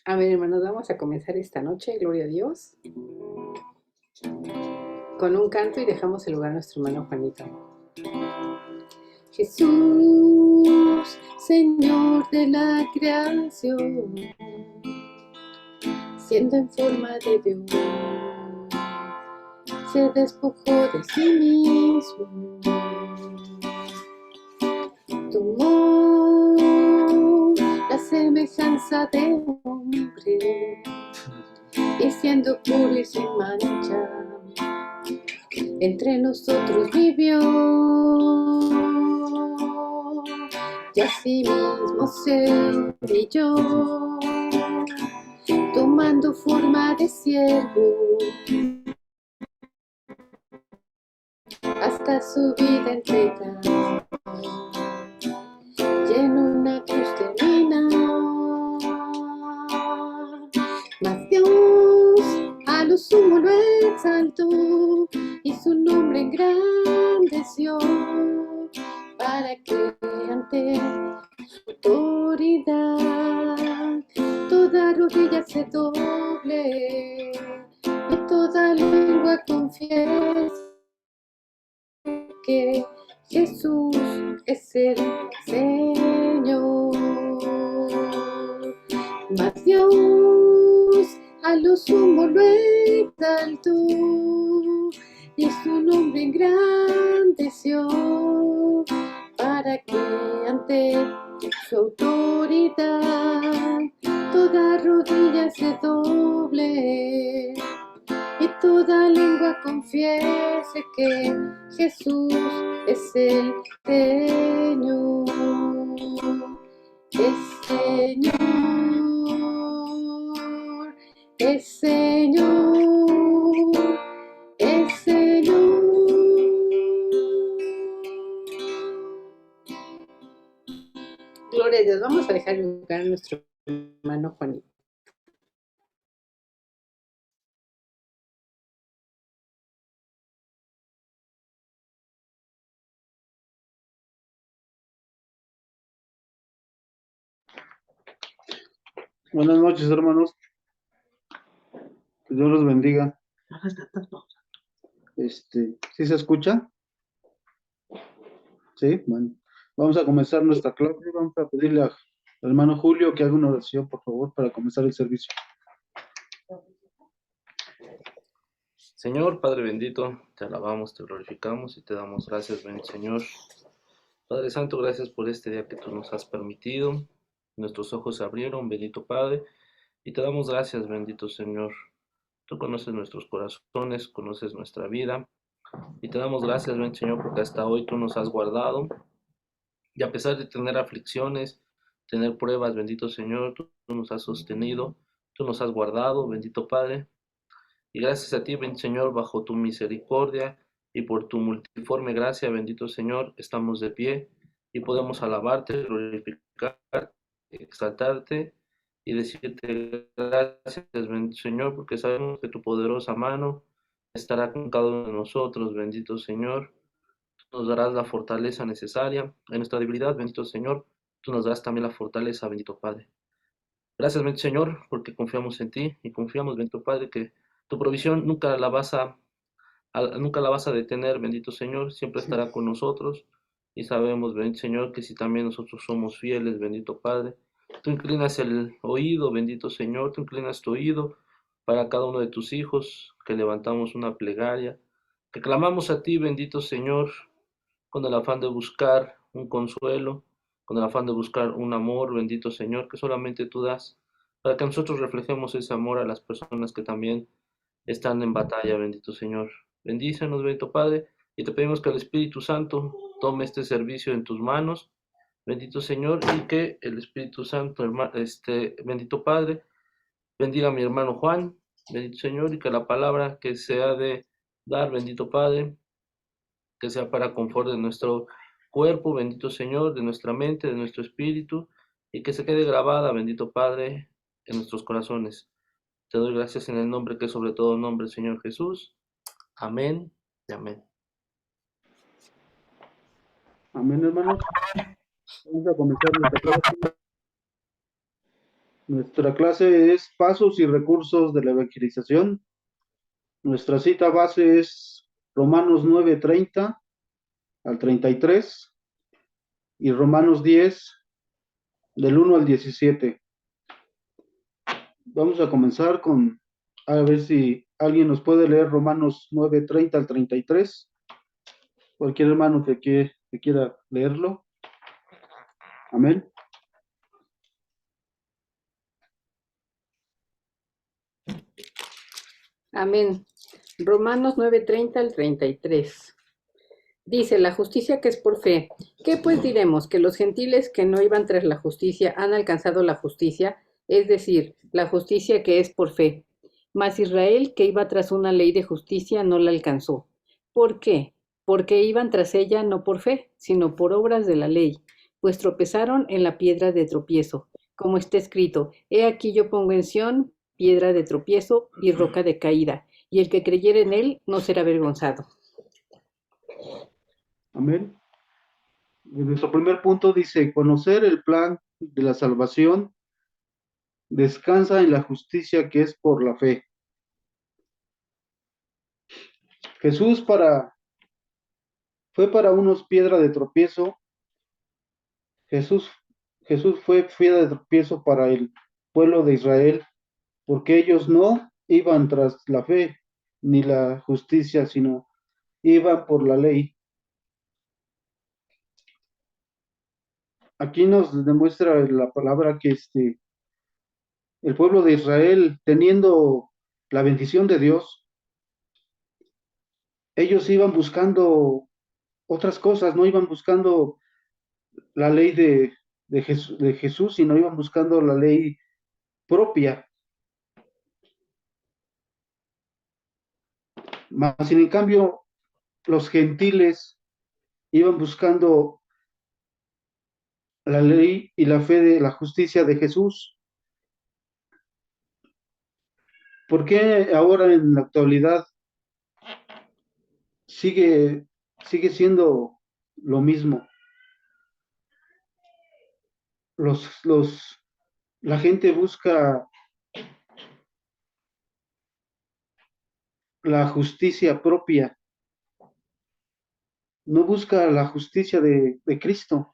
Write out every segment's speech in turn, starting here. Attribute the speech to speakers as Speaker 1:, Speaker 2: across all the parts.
Speaker 1: A ver, hermanos, vamos a comenzar esta noche, gloria a Dios, con un canto y dejamos el lugar a nuestro hermano Juanito. Jesús, Señor de la creación, siendo en forma de Dios, se despojó de sí mismo, tomó la semejanza de hombre, y siendo puro y sin mancha, entre nosotros vivió, y así mismo se brilló, tomando forma de siervo, hasta su vida entrega, y en una cruz terminó. Mas Dios a lo sumo lo exaltó, y su nombre engrandeció, para que ante su autoridad toda rodilla se doble, y toda lengua confiese que Jesús es el Señor. Mas Dios a lo sumo lo exaltó, y su nombre engrandeció, para que ante su autoridad toda rodilla se doble, y toda lengua confiese que Jesús es el Señor, es Señor, es Señor, es Señor. Gloria a Dios. Vamos a dejar lugar a nuestro hermano Juanito.
Speaker 2: Buenas noches, hermanos. Que Dios los bendiga. ¿Sí se escucha? Sí, bueno. Vamos a comenzar nuestra clase. Vamos a pedirle al hermano Julio que haga una oración, por favor, para comenzar el servicio.
Speaker 3: Señor, Padre bendito, te alabamos, te glorificamos y te damos gracias, bendito Señor. Padre Santo, gracias por este día que tú nos has permitido. Nuestros ojos se abrieron, bendito Padre, y te damos gracias, bendito Señor. Tú conoces nuestros corazones, conoces nuestra vida, y te damos gracias, bendito Señor, porque hasta hoy tú nos has guardado. Y a pesar de tener aflicciones, tener pruebas, bendito Señor, tú nos has sostenido, tú nos has guardado, bendito Padre. Y gracias a ti, bendito Señor, bajo tu misericordia y por tu multiforme gracia, bendito Señor, estamos de pie y podemos alabarte, glorificarte, exaltarte y decirte gracias, bendito Señor, porque sabemos que tu poderosa mano estará con cada uno de nosotros, bendito Señor. Tú nos darás la fortaleza necesaria en nuestra debilidad, bendito Señor. Tú nos darás también la fortaleza, bendito Padre. Gracias, bendito Señor, porque confiamos en ti y confiamos, bendito Padre, que tu provisión nunca la vas a detener, bendito Señor, siempre estará con nosotros. Y sabemos, bendito Señor, que si también nosotros somos fieles, bendito Padre, tú inclinas el oído, bendito Señor, tú inclinas tu oído para cada uno de tus hijos, que levantamos una plegaria, que clamamos a ti, bendito Señor, con el afán de buscar un consuelo, con el afán de buscar un amor, bendito Señor, que solamente tú das, para que nosotros reflejemos ese amor a las personas que también están en batalla, bendito Señor. Bendícenos, bendito Padre, y te pedimos que el Espíritu Santo tome este servicio en tus manos, bendito Señor, y que el Espíritu Santo, bendito Padre, bendiga a mi hermano Juan, bendito Señor, y que la palabra que se ha de dar, bendito Padre, que sea para confort de nuestro cuerpo, bendito Señor, de nuestra mente, de nuestro espíritu, y que se quede grabada, bendito Padre, en nuestros corazones. Te doy gracias en el nombre que es sobre todo nombre, Señor Jesús. Amén y amén.
Speaker 2: Amén, hermanos. Vamos a comenzar nuestra clase. Nuestra clase es Pasos y Recursos de la Evangelización. Nuestra cita base es Romanos 9:30 al 33 y Romanos 10 del 1 al 17. Vamos a comenzar a ver si alguien nos puede leer Romanos 9:30 al 33. Cualquier hermano que quiera leerlo. Amén.
Speaker 1: Amén. Romanos 9:30 al 33. Dice, la justicia que es por fe. ¿Qué pues diremos? ¿Que los gentiles que no iban tras la justicia han alcanzado la justicia? Es decir, la justicia que es por fe. Mas Israel, que iba tras una ley de justicia, no la alcanzó. ¿Por qué? Porque iban tras ella no por fe, sino por obras de la ley, pues tropezaron en la piedra de tropiezo, como está escrito, he aquí yo pongo en Sión piedra de tropiezo y roca de caída, y el que creyere en él no será avergonzado.
Speaker 2: Amén. Nuestro primer punto dice, conocer el plan de la salvación descansa en la justicia que es por la fe. Jesús fue para unos piedra de tropiezo. Jesús, Jesús fue piedra de tropiezo para el pueblo de Israel, porque ellos no iban tras la fe ni la justicia, sino iban por la ley. Aquí nos demuestra la palabra que el pueblo de Israel, teniendo la bendición de Dios, ellos iban buscando otras cosas, no iban buscando la ley de Jesús, sino iban buscando la ley propia. Mas, sin en cambio, los gentiles iban buscando la ley y la fe de la justicia de Jesús. ¿Por qué ahora en la actualidad sigue, sigue siendo lo mismo? Los, los, la gente busca la justicia propia, no busca la justicia de Cristo.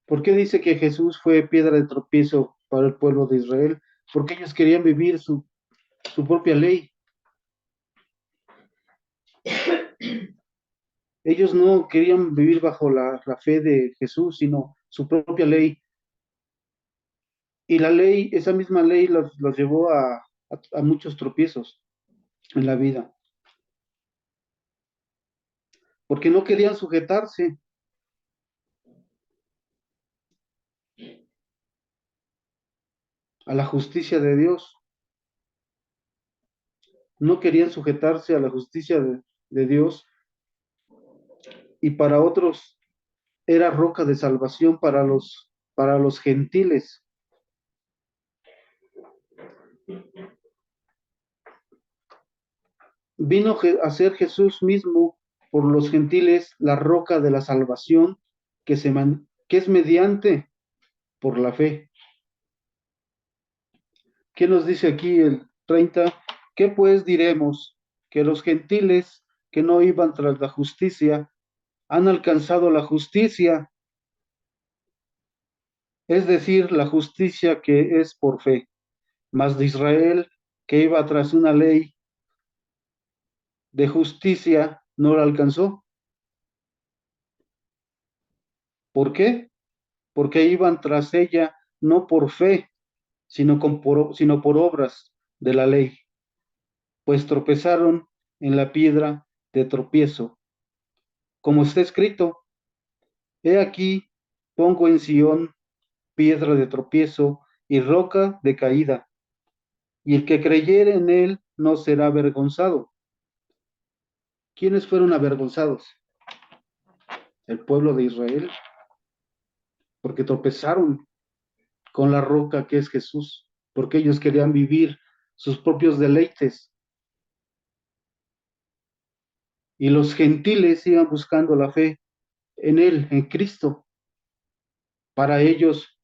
Speaker 2: ¿Por qué dice que Jesús fue piedra de tropiezo para el pueblo de Israel? Porque ellos querían vivir su propia ley. Ellos no querían vivir bajo la fe de Jesús, sino su propia ley. Y la ley, esa misma ley los llevó a muchos tropiezos en la vida, porque no querían sujetarse a la justicia de Dios, no querían sujetarse a la justicia de Dios, y para otros era roca de salvación para los gentiles. Vino a ser Jesús mismo por los gentiles la roca de la salvación que es mediante por la fe. ¿Qué nos dice aquí el 30? ¿Qué pues diremos? Que los gentiles que no iban tras la justicia han alcanzado la justicia, es decir, la justicia que es por fe, mas de Israel que iba tras una ley de justicia no la alcanzó. ¿Por qué? Porque iban tras ella no por fe, sino por obras de la ley, pues tropezaron en la piedra de tropiezo, como está escrito, he aquí pongo en Sión piedra de tropiezo y roca de caída, y el que creyere en él no será avergonzado. ¿Quiénes fueron avergonzados? El pueblo de Israel, porque tropezaron con la roca que es Jesús, porque ellos querían vivir sus propios deleites. Y los gentiles iban buscando la fe en Él, en Cristo. Para ellos,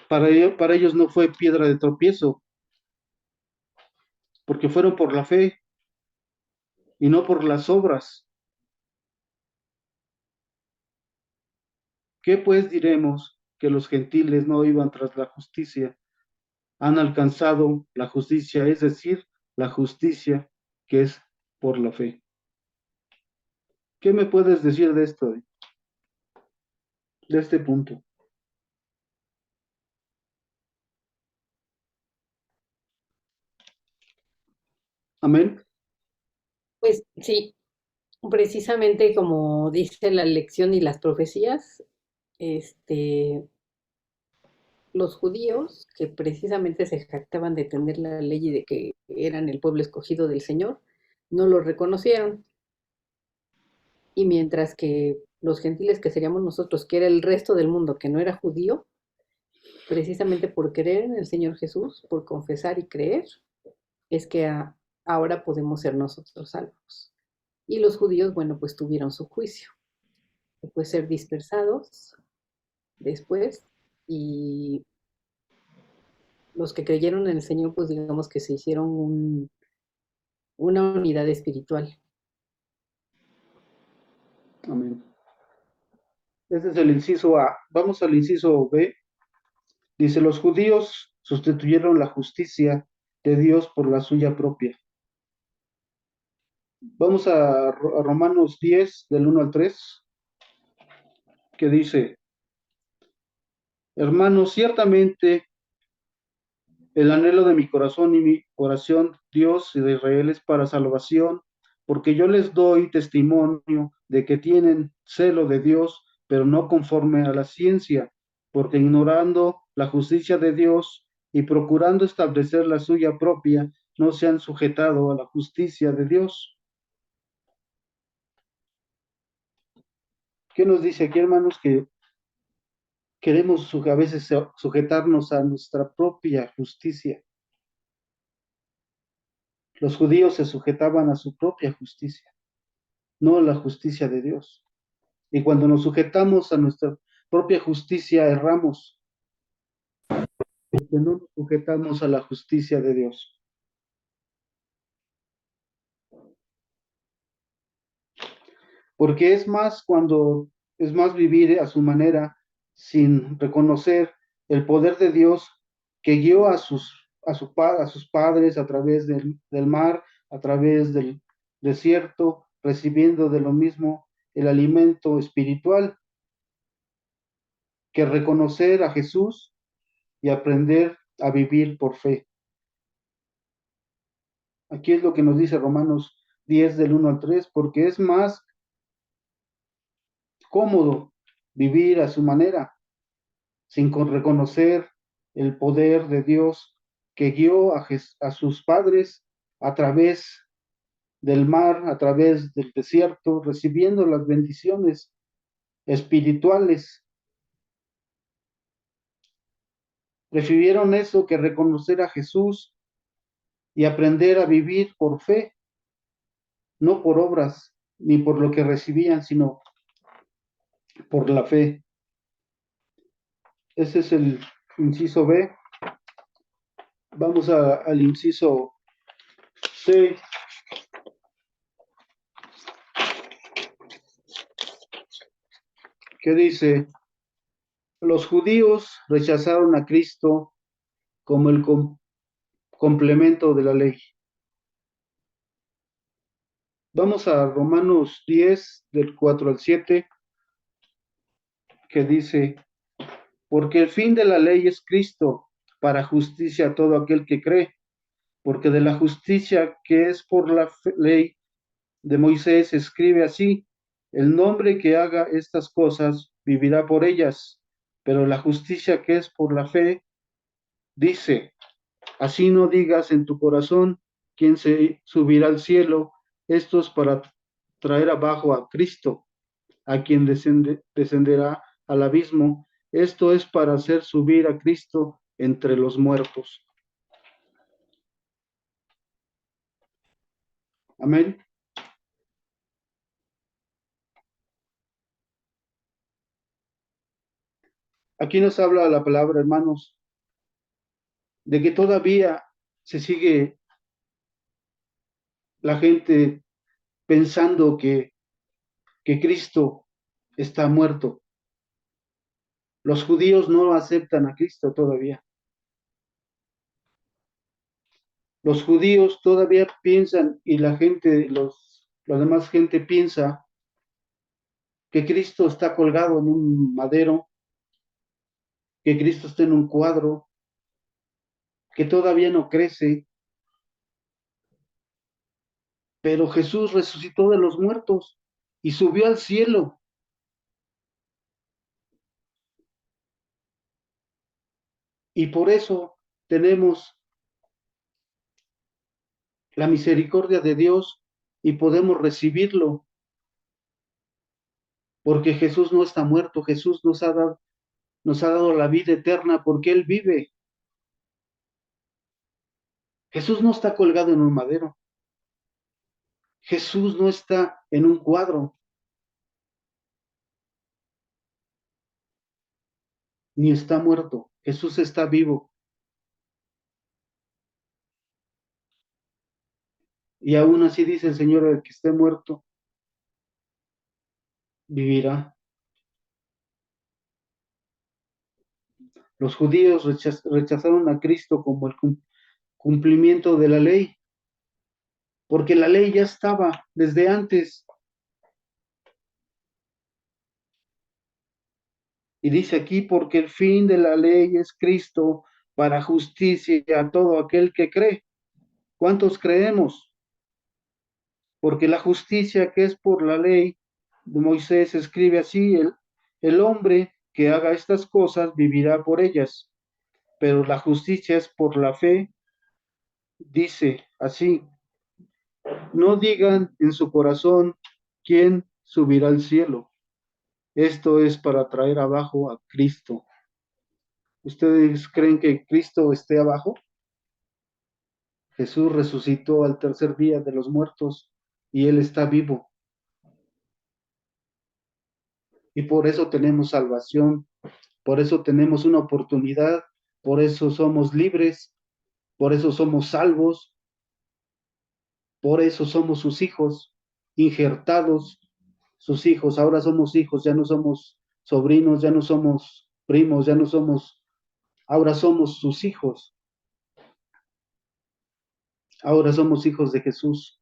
Speaker 2: para ellos no fue piedra de tropiezo, porque fueron por la fe y no por las obras. ¿Qué pues diremos? Que los gentiles no iban tras la justicia, han alcanzado la justicia, es decir, la justicia que es por la fe. ¿Qué me puedes decir de esto, de este punto? Amén.
Speaker 1: Pues sí, precisamente como dice la lección y las profecías, este, los judíos, que precisamente se jactaban de tener la ley y de que eran el pueblo escogido del Señor, no lo reconocieron. Y mientras que los gentiles, que seríamos nosotros, que era el resto del mundo que no era judío, precisamente por creer en el Señor Jesús, por confesar y creer, es que ahora podemos ser nosotros salvos. Y los judíos, bueno, pues tuvieron su juicio, después ser dispersados después, y los que creyeron en el Señor, pues digamos que se hicieron una unidad espiritual.
Speaker 2: Amén. Este es el inciso A. Vamos al inciso B. Dice, los judíos sustituyeron la justicia de Dios por la suya propia. Vamos a Romanos 10, del 1 al 3, que dice, hermanos, ciertamente el anhelo de mi corazón y mi oración, Dios y de Israel, es para salvación, porque yo les doy testimonio de que tienen celo de Dios, pero no conforme a la ciencia, porque ignorando la justicia de Dios y procurando establecer la suya propia, no se han sujetado a la justicia de Dios. ¿Qué nos dice aquí, hermanos? Que queremos a veces sujetarnos a nuestra propia justicia. Los judíos se sujetaban a su propia justicia, no a la justicia de Dios. Y cuando nos sujetamos a nuestra propia justicia, erramos, porque no nos sujetamos a la justicia de Dios. Porque es más vivir a su manera sin reconocer el poder de Dios que guió a sus padres a través del mar, a través del desierto, recibiendo de lo mismo el alimento espiritual, que reconocer a Jesús y aprender a vivir por fe. Aquí es lo que nos dice Romanos 10 del 1 al 3, porque es más cómodo vivir a su manera, sin reconocer el poder de Dios que guió a sus padres a través del mar, a través del desierto, recibiendo las bendiciones espirituales. Prefirieron eso que reconocer a Jesús y aprender a vivir por fe, no por obras ni por lo que recibían, sino por la fe. Ese es el inciso B. Vamos al inciso C, que dice, los judíos rechazaron a Cristo como el complemento de la ley. Vamos a Romanos 10, del 4 al 7, que dice, porque el fin de la ley es Cristo, para justicia a todo aquel que cree, porque de la justicia que es por la ley de Moisés escribe así, el nombre que haga estas cosas vivirá por ellas, pero la justicia que es por la fe dice, así no digas en tu corazón, ¿quién se subirá al cielo? Esto es para traer abajo a Cristo, a quien descenderá al abismo. Esto es para hacer subir a Cristo entre los muertos. Amén. Aquí nos habla la palabra, hermanos, de que todavía se sigue la gente pensando que Cristo está muerto. Los judíos no aceptan a Cristo todavía. Los judíos todavía piensan y la demás gente piensa que Cristo está colgado en un madero, que Cristo está en un cuadro, que todavía no crece, pero Jesús resucitó de los muertos y subió al cielo. Y por eso tenemos la misericordia de Dios y podemos recibirlo, porque Jesús no está muerto, Jesús nos ha dado la vida eterna porque Él vive. Jesús no está colgado en un madero, Jesús no está en un cuadro, ni está muerto, Jesús está vivo. Y aún así dice el Señor, el que esté muerto, vivirá. Los judíos rechazaron a Cristo como el cumplimiento de la ley, porque la ley ya estaba desde antes. Y dice aquí, porque el fin de la ley es Cristo para justicia a todo aquel que cree. ¿Cuántos creemos? Porque la justicia que es por la ley de Moisés escribe así, el hombre que haga estas cosas vivirá por ellas, pero la justicia es por la fe, dice así, no digan en su corazón quién subirá al cielo. Esto es para traer abajo a Cristo. ¿Ustedes creen que Cristo esté abajo? Jesús resucitó al tercer día de los muertos y Él está vivo. Y por eso tenemos salvación, por eso tenemos una oportunidad, por eso somos libres, por eso somos salvos, por eso somos sus hijos, injertados, sus hijos. Ahora somos hijos, ya no somos sobrinos, ya no somos primos, ya no somos, ahora somos sus hijos. Ahora somos hijos de Jesús,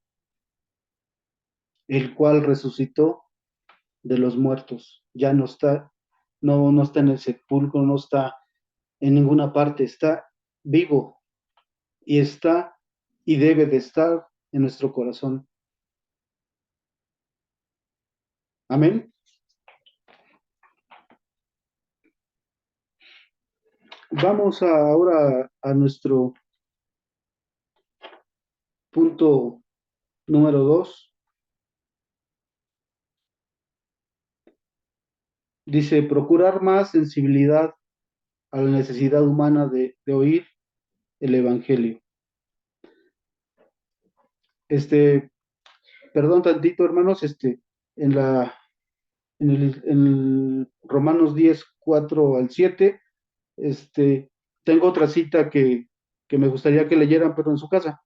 Speaker 2: el cual resucitó de los muertos. Ya no está, no está en el sepulcro, no está en ninguna parte, está vivo y está y debe de estar en nuestro corazón. Amén. Vamos ahora a nuestro punto número 2. Dice, procurar más sensibilidad a la necesidad humana de oír el Evangelio. Perdón tantito, hermanos, en la, en Romanos 10 4 al 7, tengo otra cita que me gustaría que leyeran, pero en su casa,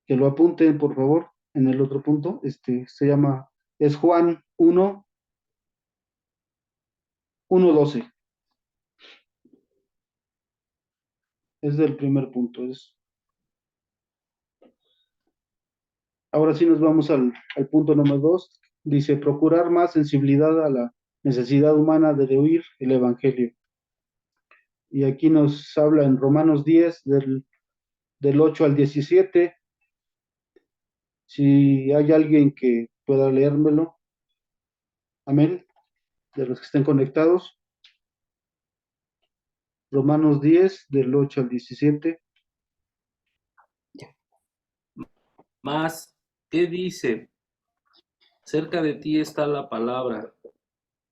Speaker 2: que lo apunten, por favor, en el otro punto, es Juan 1:12, es del primer punto, ahora sí nos vamos al punto número 2. Dice, procurar más sensibilidad a la necesidad humana de oír el Evangelio. Y aquí nos habla en Romanos 10, del 8 al 17. Si hay alguien que pueda leérmelo, amén, de los que estén conectados. Romanos 10, del 8 al 17.
Speaker 3: Mas, ¿qué dice? Cerca de ti está la palabra,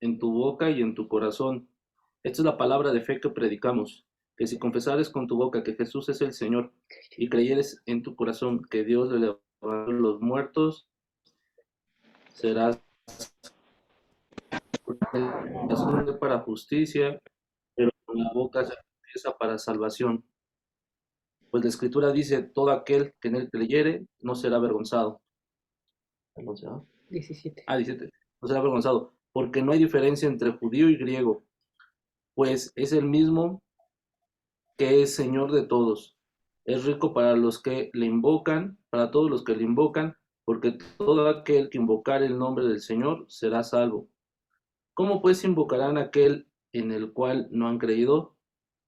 Speaker 3: en tu boca y en tu corazón. Esta es la palabra de fe que predicamos, que si confesares con tu boca que Jesús es el Señor y creyeres en tu corazón que Dios le levantó de los muertos, serás para justicia, la boca se confiesa para salvación. Pues la Escritura dice, todo aquel que en él creyere no será avergonzado. ¿Avergonzado?
Speaker 1: 17.
Speaker 3: 17. No será avergonzado, porque no hay diferencia entre judío y griego, pues es el mismo que es Señor de todos. Es rico para los que le invocan, para todos los que le invocan, porque todo aquel que invocar el nombre del Señor será salvo. ¿Cómo pues invocarán a aquel en el cual no han creído?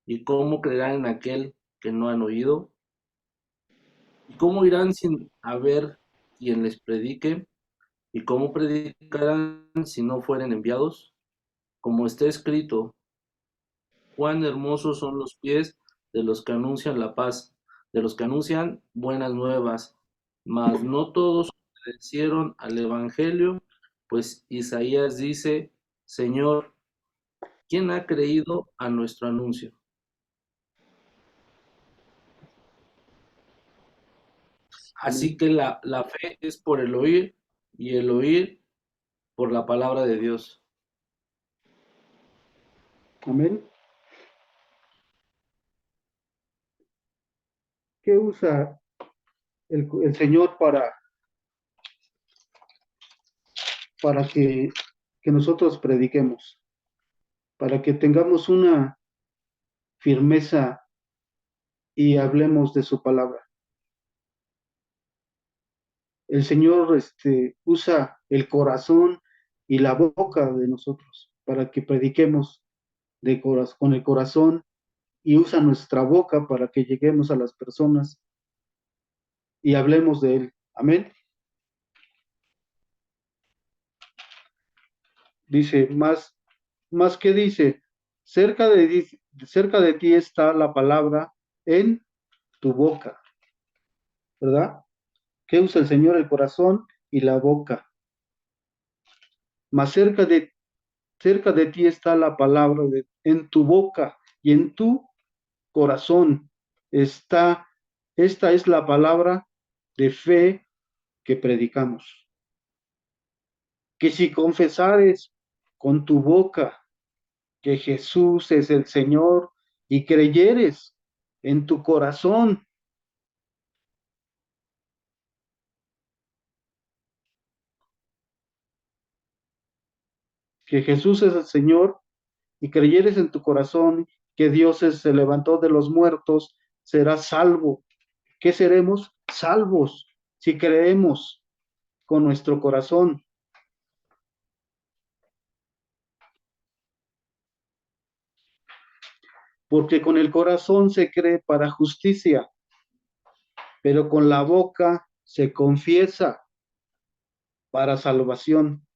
Speaker 3: ¿Y cómo creerán en aquel que no han oído? ¿Y cómo irán sin haber quien les predique? ¿Y cómo predicarán si no fueren enviados? Como está escrito, cuán hermosos son los pies de los que anuncian la paz, de los que anuncian buenas nuevas. Mas no todos obedecieron al Evangelio, pues Isaías dice, Señor, ¿quién ha creído a nuestro anuncio? Así que la fe es por el oír y el oír por la palabra de Dios.
Speaker 2: Amén. ¿Qué usa el Señor para que nosotros prediquemos? Para que tengamos una firmeza y hablemos de su palabra. El Señor usa el corazón y la boca de nosotros para que prediquemos con el corazón, y usa nuestra boca para que lleguemos a las personas y hablemos de Él. Amén. Dice, más que dice, cerca de ti está la palabra en tu boca, ¿verdad? ¿Qué usa el Señor? El corazón y la boca. Más cerca de ti está la palabra en tu boca y en tu corazón está, esta es la palabra de fe que predicamos. Que si confesares con tu boca que Jesús es el Señor y creyeres en tu corazón que Jesús es el Señor y creyeres en tu corazón que Dios se levantó de los muertos, serás salvo. ¿Qué seremos? Salvos si creemos con nuestro corazón. Porque con el corazón se cree para justicia, pero con la boca se confiesa para salvación.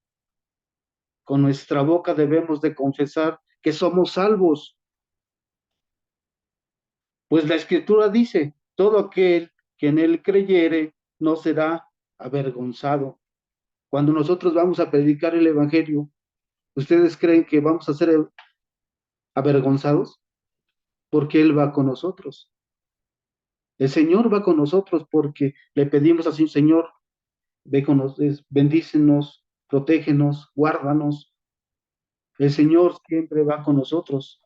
Speaker 2: Con nuestra boca debemos de confesar que somos salvos, pues la Escritura dice, todo aquel que en él creyere no será avergonzado. Cuando nosotros vamos a predicar el Evangelio, ¿ustedes creen que vamos a ser avergonzados? Porque Él va con nosotros. El Señor va con nosotros porque le pedimos así, Señor, ve con nosotros, bendícenos, protégenos, guárdanos. El Señor siempre va con nosotros.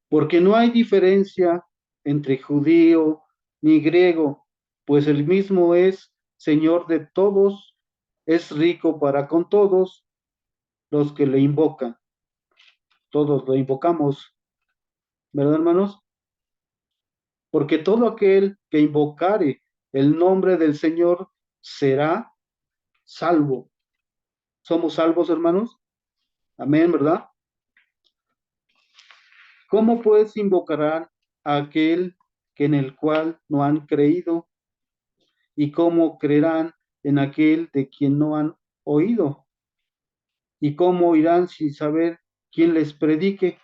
Speaker 2: Porque no hay diferencia entre judío ni griego, pues el mismo es Señor de todos, es rico para con todos los que le invocan. Todos lo invocamos, ¿verdad, hermanos? Porque todo aquel que invocare el nombre del Señor será salvo. ¿Somos salvos, hermanos? Amén, ¿verdad? ¿Cómo pues invocarán a aquel que en el cual no han creído? ¿Y cómo creerán en aquel de quien no han oído? ¿Y cómo irán sin saber quién les predique?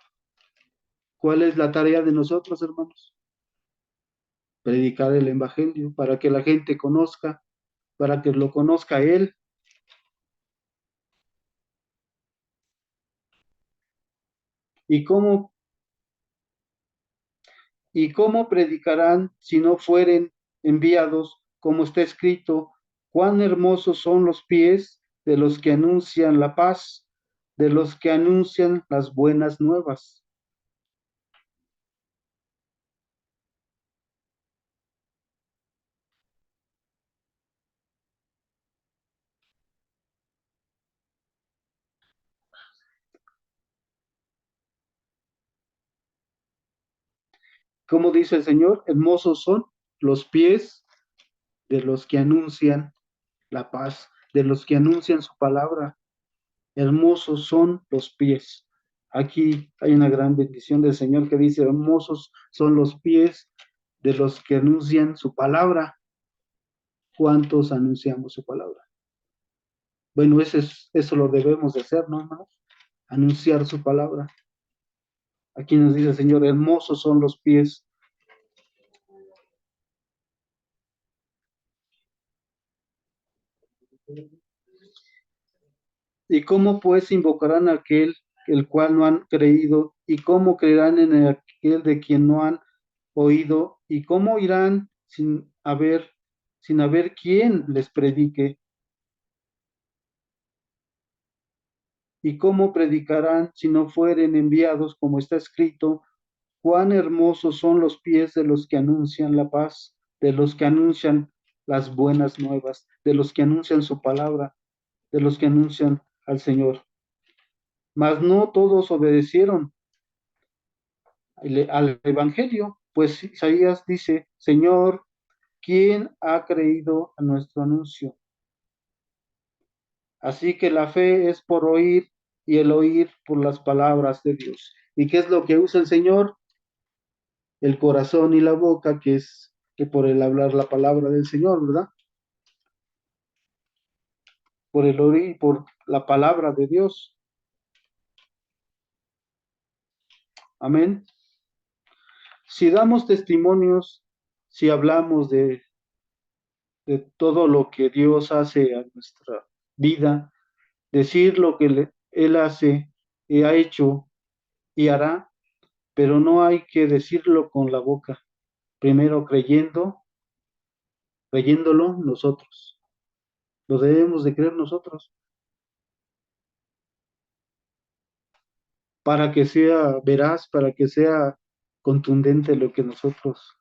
Speaker 2: ¿Cuál es la tarea de nosotros, hermanos? Predicar el Evangelio para que la gente conozca, para que lo conozca Él. ¿Y cómo predicarán si no fueren enviados? Como está escrito, cuán hermosos son los pies de los que anuncian la paz, de los que anuncian las buenas nuevas. Como dice el Señor, hermosos son los pies de los que anuncian la paz, de los que anuncian su palabra. Hermosos son los pies. Aquí hay una gran bendición del Señor que dice, hermosos son los pies de los que anuncian su palabra. ¿Cuántos anunciamos su palabra? Bueno, eso lo debemos de hacer, ¿no, hermanos? Anunciar su palabra. Aquí nos dice el Señor, hermosos son los pies. ¿Y cómo pues invocarán a aquel el cual no han creído? ¿Y cómo creerán en aquel de quien no han oído? ¿Y cómo irán sin haber quien les predique? ¿Y cómo predicarán si no fueren enviados, como está escrito? Cuán hermosos son los pies de los que anuncian la paz, de los que anuncian las buenas nuevas, de los que anuncian su palabra, de los que anuncian al Señor. Mas no todos obedecieron al Evangelio, pues Isaías dice, Señor, ¿quién ha creído a nuestro anuncio? Así que la fe es por oír y el oír por las palabras de Dios. ¿Y qué es lo que usa el Señor? El corazón y la boca, que es que por el hablar la palabra del Señor, ¿verdad? Por el oír, por la palabra de Dios. Amén. Si damos testimonios, si hablamos de todo lo que Dios hace a nuestra vida, decir lo que Él hace y ha hecho y hará, pero no hay que decirlo con la boca. Primero creyéndolo nosotros. Lo debemos de creer nosotros para que sea veraz, para que sea contundente lo que nosotros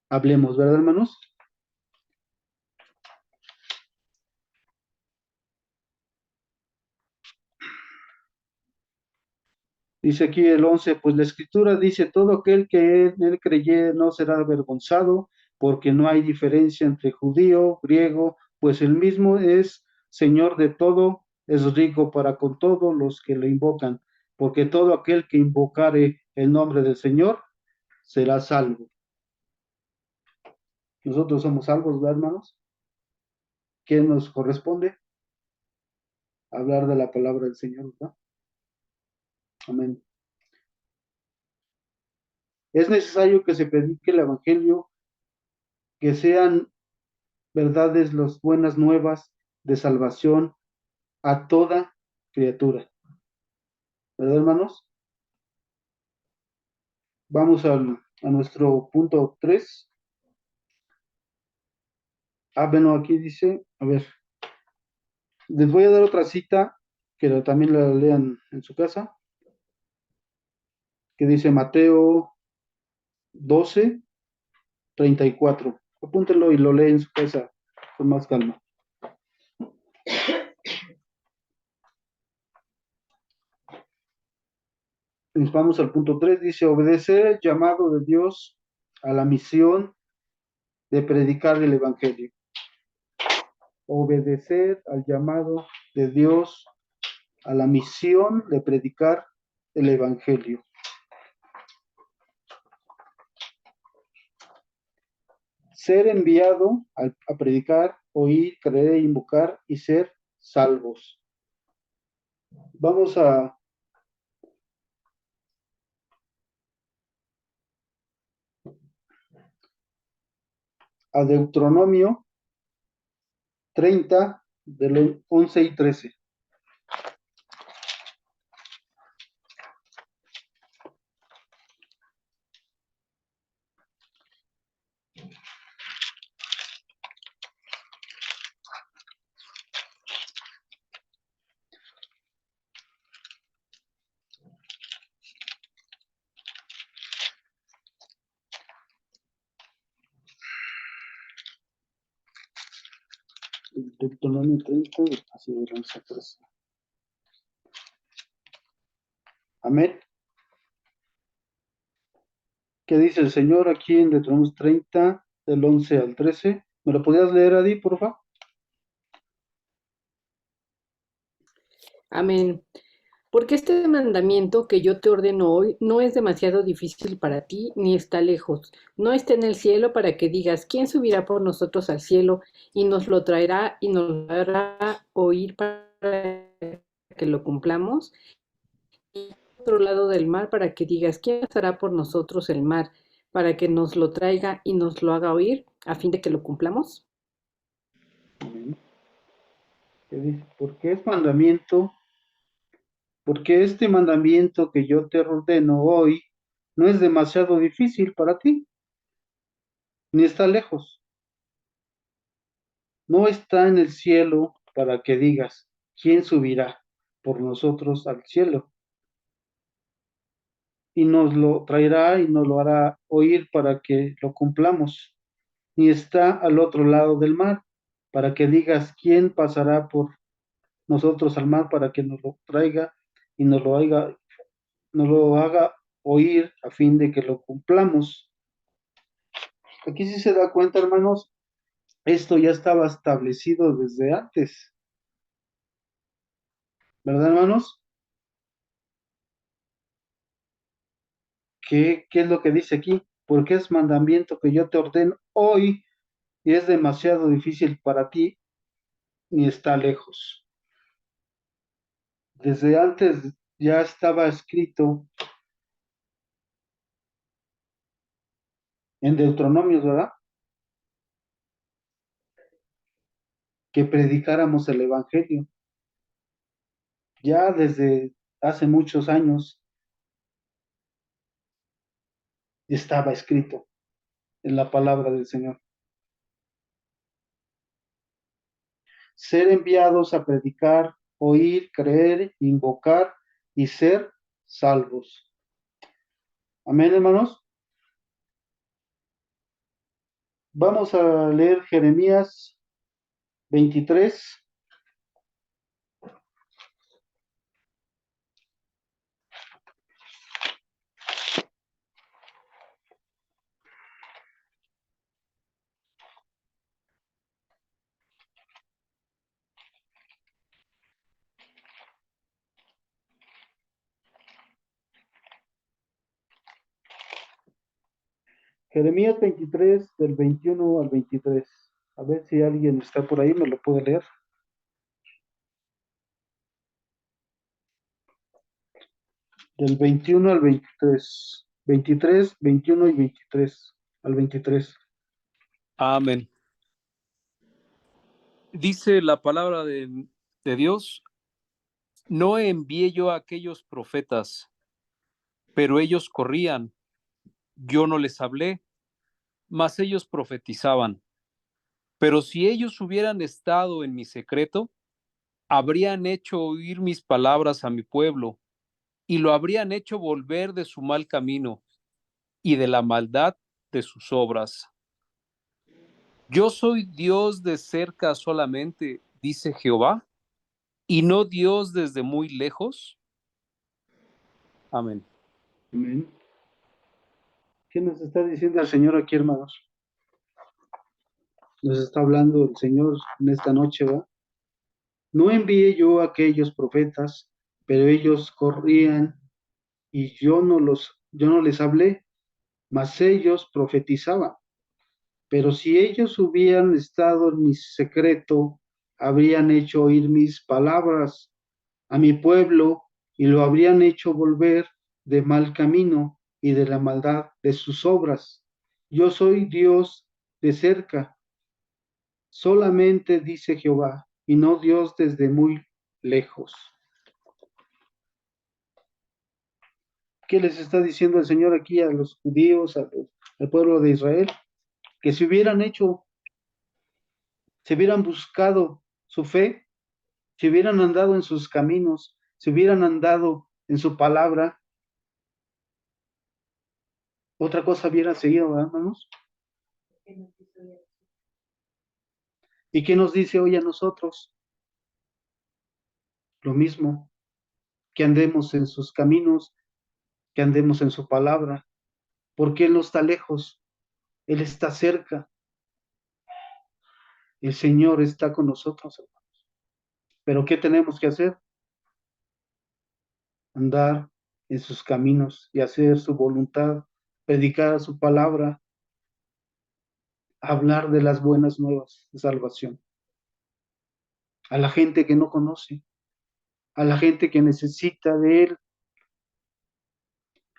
Speaker 2: hablemos, ¿verdad, hermanos? Dice aquí el 11, pues la escritura dice, todo aquel que en él creyere no será avergonzado, porque no hay diferencia entre judío, griego, pues el mismo es Señor de todo, es rico para con todos los que le invocan, porque todo aquel que invocare el nombre del Señor será salvo. Nosotros somos salvos, ¿verdad, hermanos? ¿Qué nos corresponde? Hablar de la palabra del Señor, ¿verdad? Amén. Es necesario que se predique el Evangelio, que sean verdades, las buenas nuevas de salvación a toda criatura. ¿Verdad, hermanos? Vamos a nuestro punto 3. Bueno, aquí dice, a ver, les voy a dar otra cita que también la lean en su casa, que dice Mateo 12:34. Apúntenlo y lo leen en su casa con más calma. Nos vamos al punto 3, dice, obedecer el llamado de Dios a la misión de predicar el Evangelio. Obedecer al llamado de Dios a la misión de predicar el Evangelio. Ser enviado a predicar, oír, creer, invocar y ser salvos. Vamos a Deuteronomio 30, del 11 y 13. Deuteronomio 30, así del 11 al 13. Amén. ¿Qué dice el Señor aquí en Deuteronomio 30, del 11 al 13? ¿Me lo podías leer, Adi, por favor?
Speaker 1: Amén. Porque este mandamiento que yo te ordeno hoy no es demasiado difícil para ti, ni está lejos. No está en el cielo para que digas, ¿quién subirá por nosotros al cielo y nos lo traerá y nos lo hará oír para que lo cumplamos? Y otro lado del mar para que digas, ¿quién hará por nosotros el mar para que nos lo traiga y nos lo haga oír a fin de que lo cumplamos?
Speaker 2: Amén. ¿Qué dice? Porque es mandamiento, porque este mandamiento que yo te ordeno hoy no es demasiado difícil para ti, ni está lejos. No está en el cielo para que digas, ¿quién subirá por nosotros al cielo? Y nos lo traerá y nos lo hará oír para que lo cumplamos. Ni está al otro lado del mar, para que digas, ¿quién pasará por nosotros al mar para que nos lo traiga y nos lo haga oír a fin de que lo cumplamos? Aquí sí se da cuenta, hermanos, esto ya estaba establecido desde antes, ¿verdad, hermanos? ¿Qué es lo que dice aquí? Porque es mandamiento que yo te ordeno hoy y es demasiado difícil para ti ni está lejos. Desde antes ya estaba escrito en Deuteronomios, ¿verdad? Que predicáramos el Evangelio. Ya desde hace muchos años estaba escrito en la palabra del Señor. Ser enviados a predicar, oír, creer, invocar y ser salvos. Amén, hermanos. Vamos a leer Jeremías 23. Jeremías 23, del 21 al 23. A ver si alguien está por ahí, me lo puede leer. Del 21 al 23. 23, 21 y 23. Al 23.
Speaker 4: Amén. Dice la palabra de Dios, no envié yo a aquellos profetas, pero ellos corrían, yo no les hablé, mas ellos profetizaban. Pero si ellos hubieran estado en mi secreto, habrían hecho oír mis palabras a mi pueblo, y lo habrían hecho volver de su mal camino y de la maldad de sus obras. Yo soy Dios de cerca solamente, dice Jehová, y no Dios desde muy lejos. Amén.
Speaker 2: Amén. ¿Qué nos está diciendo el Señor aquí, hermanos? Nos está hablando el Señor en esta noche, ¿va? No envié yo a aquellos profetas, pero ellos corrían y yo no les hablé, mas ellos profetizaban. Pero si ellos hubieran estado en mi secreto, habrían hecho oír mis palabras a mi pueblo y lo habrían hecho volver de mal camino y de la maldad de sus obras. Yo soy Dios de cerca, solamente dice Jehová, y no Dios desde muy lejos. ¿Qué les está diciendo el Señor aquí a los judíos, al pueblo de Israel? Que si hubieran hecho, si hubieran buscado su fe, si hubieran andado en sus caminos, si hubieran andado en su palabra, otra cosa hubiera seguido, ¿verdad, hermanos? ¿Y qué nos dice hoy a nosotros? Lo mismo, que andemos en sus caminos, que andemos en su palabra, porque Él no está lejos, Él está cerca, el Señor está con nosotros. Pero ¿qué tenemos que hacer? Andar en sus caminos y hacer su voluntad, predicar su palabra, hablar de las buenas nuevas de salvación a la gente que no conoce, a la gente que necesita de Él,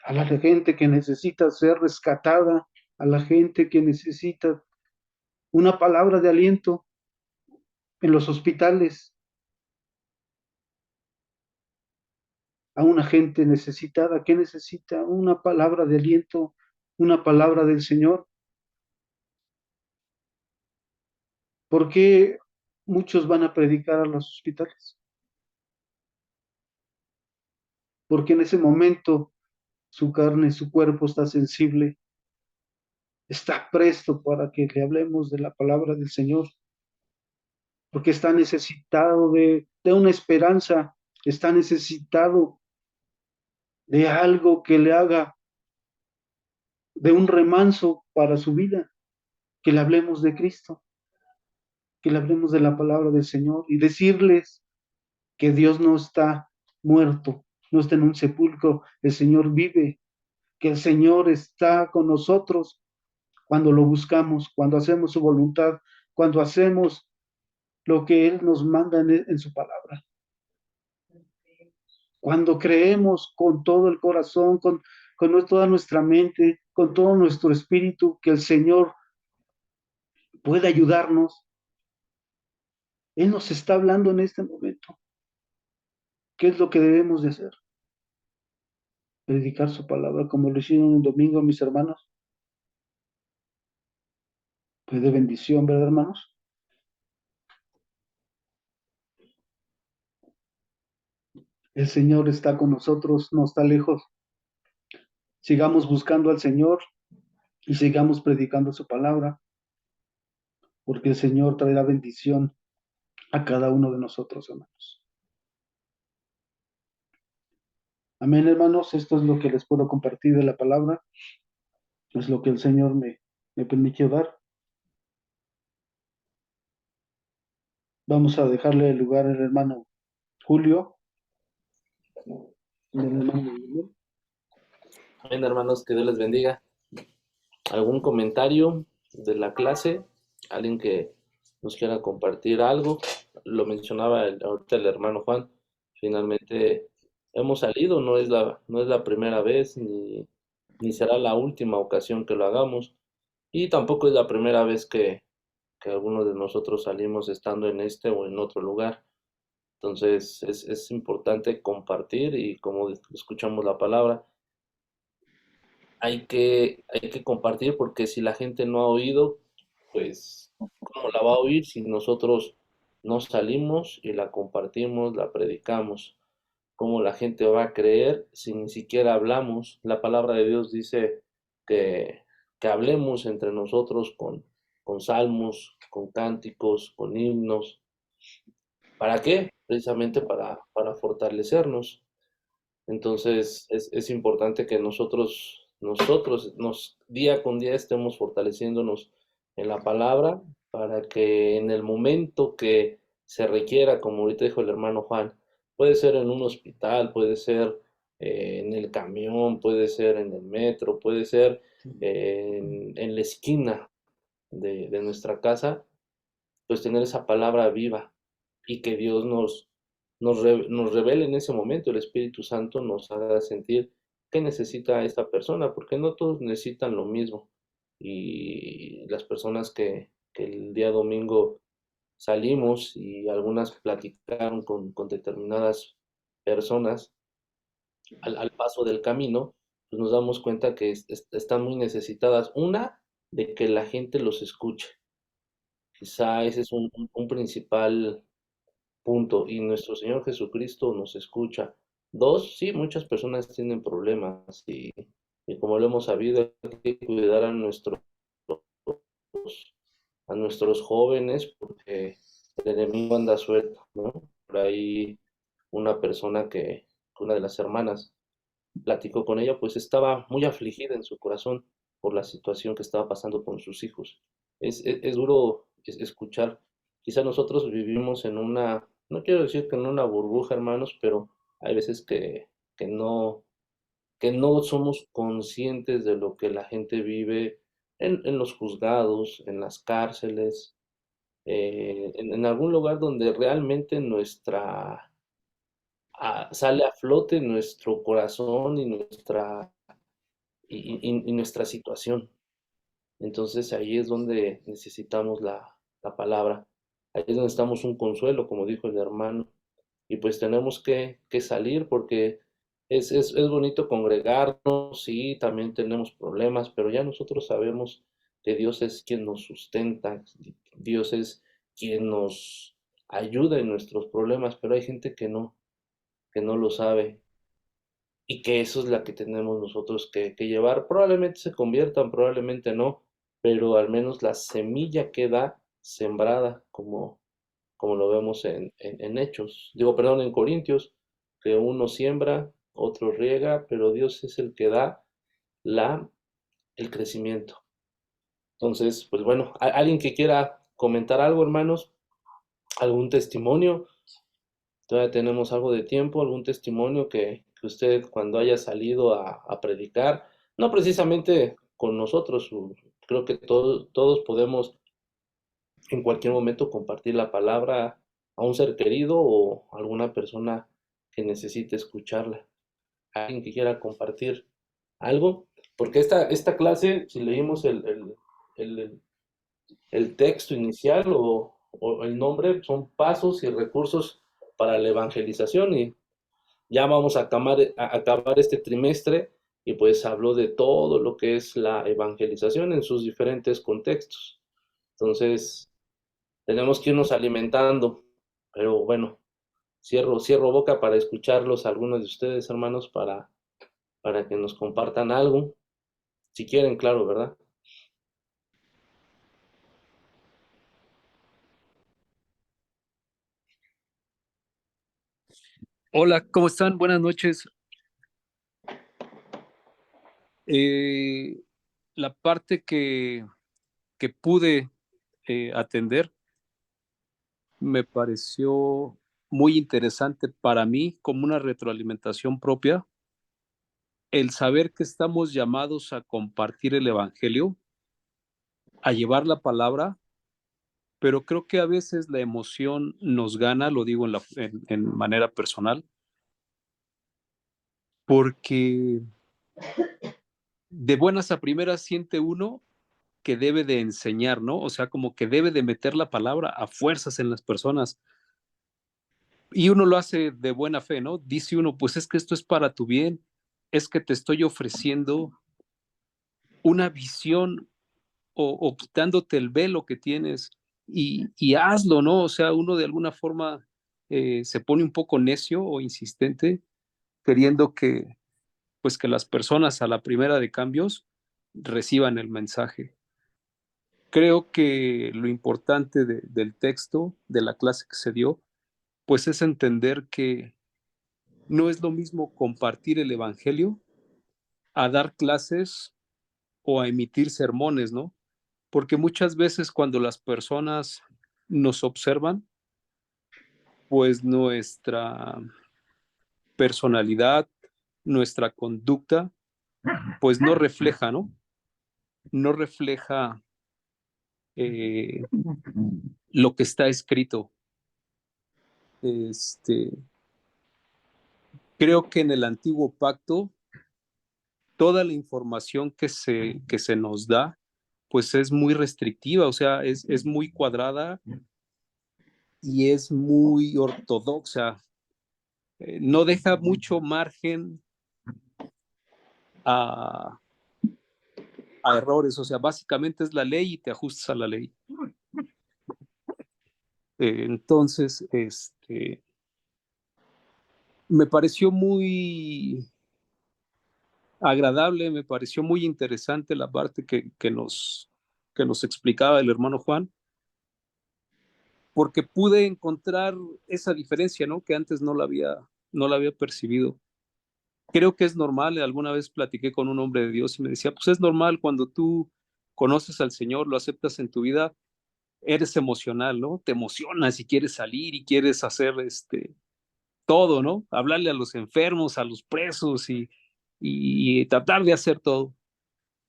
Speaker 2: a la gente que necesita ser rescatada, a la gente que necesita una palabra de aliento en los hospitales, a una gente necesitada que necesita una palabra de aliento, una palabra del Señor. ¿Por qué muchos van a predicar a los hospitales? Porque en ese momento su carne, su cuerpo está sensible, está presto para que le hablemos de la palabra del Señor, porque está necesitado de una esperanza, está necesitado de algo que le haga, de un remanso para su vida, que le hablemos de Cristo, que le hablemos de la palabra del Señor y decirles que Dios no está muerto, no está en un sepulcro, el Señor vive, que el Señor está con nosotros cuando lo buscamos, cuando hacemos su voluntad, cuando hacemos lo que Él nos manda en su palabra. Cuando creemos con todo el corazón, con toda nuestra mente, con todo nuestro espíritu, que el Señor puede ayudarnos. Él nos está hablando en este momento. ¿Qué es lo que debemos de hacer? Predicar su palabra como lo hicieron un domingo mis hermanos. Pues de bendición, ¿verdad, hermanos? El Señor está con nosotros, no está lejos. Sigamos buscando al Señor y sigamos predicando su palabra, porque el Señor traerá bendición a cada uno de nosotros, hermanos. Amén, hermanos. Esto es lo que les puedo compartir de la palabra. Es lo que el Señor me permitió dar. Vamos a dejarle el lugar al hermano Julio. El hermano Julio.
Speaker 3: Amén, hermanos, que Dios les bendiga. ¿Algún comentario de la clase? ¿Alguien que nos quiera compartir algo? Lo mencionaba ahorita el hermano Juan. Finalmente hemos salido, no es la primera vez ni será la última ocasión que lo hagamos. Y tampoco es la primera vez que algunos de nosotros salimos estando en este o en otro lugar. Entonces es importante compartir y como escuchamos la palabra, hay que compartir porque si la gente no ha oído, pues ¿cómo la va a oír si nosotros no salimos y la compartimos, la predicamos? ¿Cómo la gente va a creer si ni siquiera hablamos? La palabra de Dios dice que, que hablemos entre nosotros con salmos, con cánticos, con himnos. ¿Para qué? Precisamente para fortalecernos. Entonces es importante que nosotros día con día estemos fortaleciéndonos en la palabra para que en el momento que se requiera, como ahorita dijo el hermano Juan, puede ser en un hospital, puede ser en el camión, puede ser en el metro, puede ser en la esquina de nuestra casa, pues tener esa palabra viva y que Dios nos revele en ese momento, el Espíritu Santo nos haga sentir qué necesita esta persona, porque no todos necesitan lo mismo. Y las personas que el día domingo salimos y algunas platicaron con determinadas personas al paso del camino, pues nos damos cuenta que están muy necesitadas. Una, de que la gente los escuche. Quizá ese es un principal punto. Y nuestro Señor Jesucristo nos escucha. Dos, sí, muchas personas tienen problemas y como lo hemos sabido, hay que cuidar a nuestros a nuestros jóvenes, porque el enemigo anda suelto, ¿no? Por ahí una persona una de las hermanas, platicó con ella, pues estaba muy afligida en su corazón por la situación que estaba pasando con sus hijos. Es duro escuchar. Quizá nosotros vivimos en una, no quiero decir que en una burbuja, hermanos, pero hay veces que no, que no somos conscientes de lo que la gente vive en los juzgados, en las cárceles, en algún lugar donde realmente sale a flote nuestro corazón y nuestra situación. Entonces ahí es donde necesitamos la palabra, ahí es donde estamos un consuelo, como dijo el hermano, y pues tenemos que salir porque es bonito congregarnos, sí, también tenemos problemas, pero ya nosotros sabemos que Dios es quien nos sustenta, Dios es quien nos ayuda en nuestros problemas, pero hay gente que no lo sabe y que eso es la que tenemos nosotros que llevar. Probablemente se conviertan, probablemente no, pero al menos la semilla queda sembrada, como lo vemos en Hechos, digo, perdón, en Corintios, que uno siembra, otro riega, pero Dios es el que da la, el crecimiento. Entonces, pues bueno, ¿alguien que quiera comentar algo, hermanos? ¿Algún testimonio? Todavía tenemos algo de tiempo, algún testimonio que usted cuando haya salido a predicar, no precisamente con nosotros, creo que todos podemos en cualquier momento compartir la palabra a un ser querido o a alguna persona que necesite escucharla. Alguien que quiera compartir algo, porque esta clase, si leímos el, el texto inicial o el nombre, son pasos y recursos para la evangelización y ya vamos a acabar este trimestre y pues habló de todo lo que es la evangelización en sus diferentes contextos. Entonces, tenemos que irnos alimentando, pero bueno, cierro boca para escucharlos algunos de ustedes, hermanos, para que nos compartan algo, si quieren, claro, ¿verdad?
Speaker 4: Hola, ¿cómo están? Buenas noches. Eh, la parte que pude atender me pareció muy interesante para mí como una retroalimentación propia, el saber que estamos llamados a compartir el Evangelio, a llevar la palabra, pero creo que a veces la emoción nos gana, lo digo en manera personal, porque de buenas a primeras siente uno que debe de enseñar, ¿no? O sea, como que debe de meter la palabra a fuerzas en las personas. Y uno lo hace de buena fe, ¿no? Dice uno, pues es que esto es para tu bien, es que te estoy ofreciendo una visión o quitándote el velo que tienes y hazlo, ¿no? O sea, uno de alguna forma se pone un poco necio o insistente, queriendo pues que las personas a la primera de cambios reciban el mensaje. Creo que lo importante del texto, de la clase que se dio, pues es entender que no es lo mismo compartir el evangelio a dar clases o a emitir sermones, ¿no? Porque muchas veces cuando las personas nos observan, pues nuestra personalidad, nuestra conducta, pues no refleja, ¿no? No refleja eh, lo que está escrito. Este, creo que en el antiguo pacto, toda la información que se nos da, pues es muy restrictiva, o sea, es muy cuadrada y es muy ortodoxa. No deja mucho margen a, a errores, o sea, básicamente es la ley y te ajustas a la ley. Entonces, me pareció muy agradable, me pareció muy interesante la parte que nos explicaba el hermano Juan, porque pude encontrar esa diferencia, ¿no? Que antes no la había percibido. Creo que es normal. Alguna vez platiqué con un hombre de Dios y me decía, pues es normal cuando tú conoces al Señor, lo aceptas en tu vida, eres emocional, ¿no? Te emocionas y quieres salir y quieres hacer todo, ¿no? Hablarle a los enfermos, a los presos y tratar de hacer todo.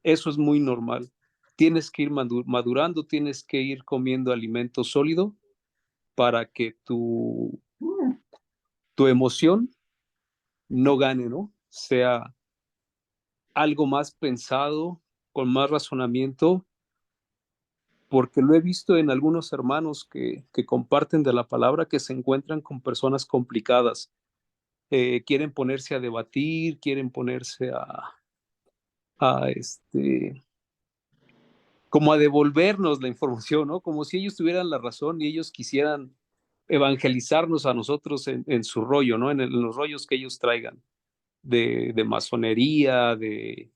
Speaker 4: Eso es muy normal. Tienes que ir madurando, tienes que ir comiendo alimento sólido para que tu emoción no gane, ¿no? Sea algo más pensado, con más razonamiento, porque lo he visto en algunos hermanos que comparten de la palabra, que se encuentran con personas complicadas. Quieren ponerse a debatir, quieren ponerse a como a devolvernos la información, ¿no? Como si ellos tuvieran la razón y ellos quisieran evangelizarnos a nosotros en su rollo, ¿no? En los rollos que ellos traigan de masonería, de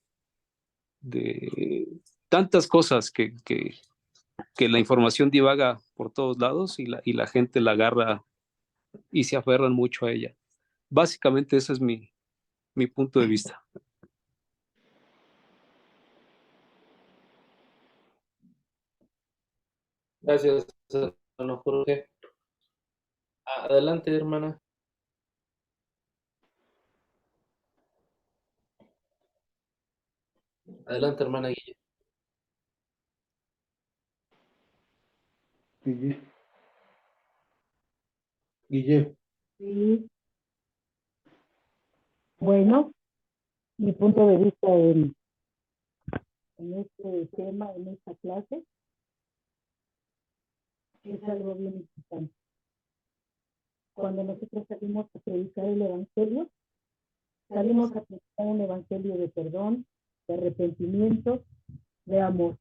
Speaker 4: tantas cosas que la información divaga por todos lados y la gente la agarra y se aferran mucho a ella. Básicamente ese es mi punto de vista.
Speaker 3: Gracias, hermano Jorge. Adelante, hermana. Adelante, hermana Guille.
Speaker 2: Guille. Guille.
Speaker 5: Sí, bueno, mi punto de vista en este tema, en esta clase, es algo bien importante. Cuando nosotros salimos a predicar el Evangelio, salimos a predicar un Evangelio de perdón, de arrepentimiento, de amor.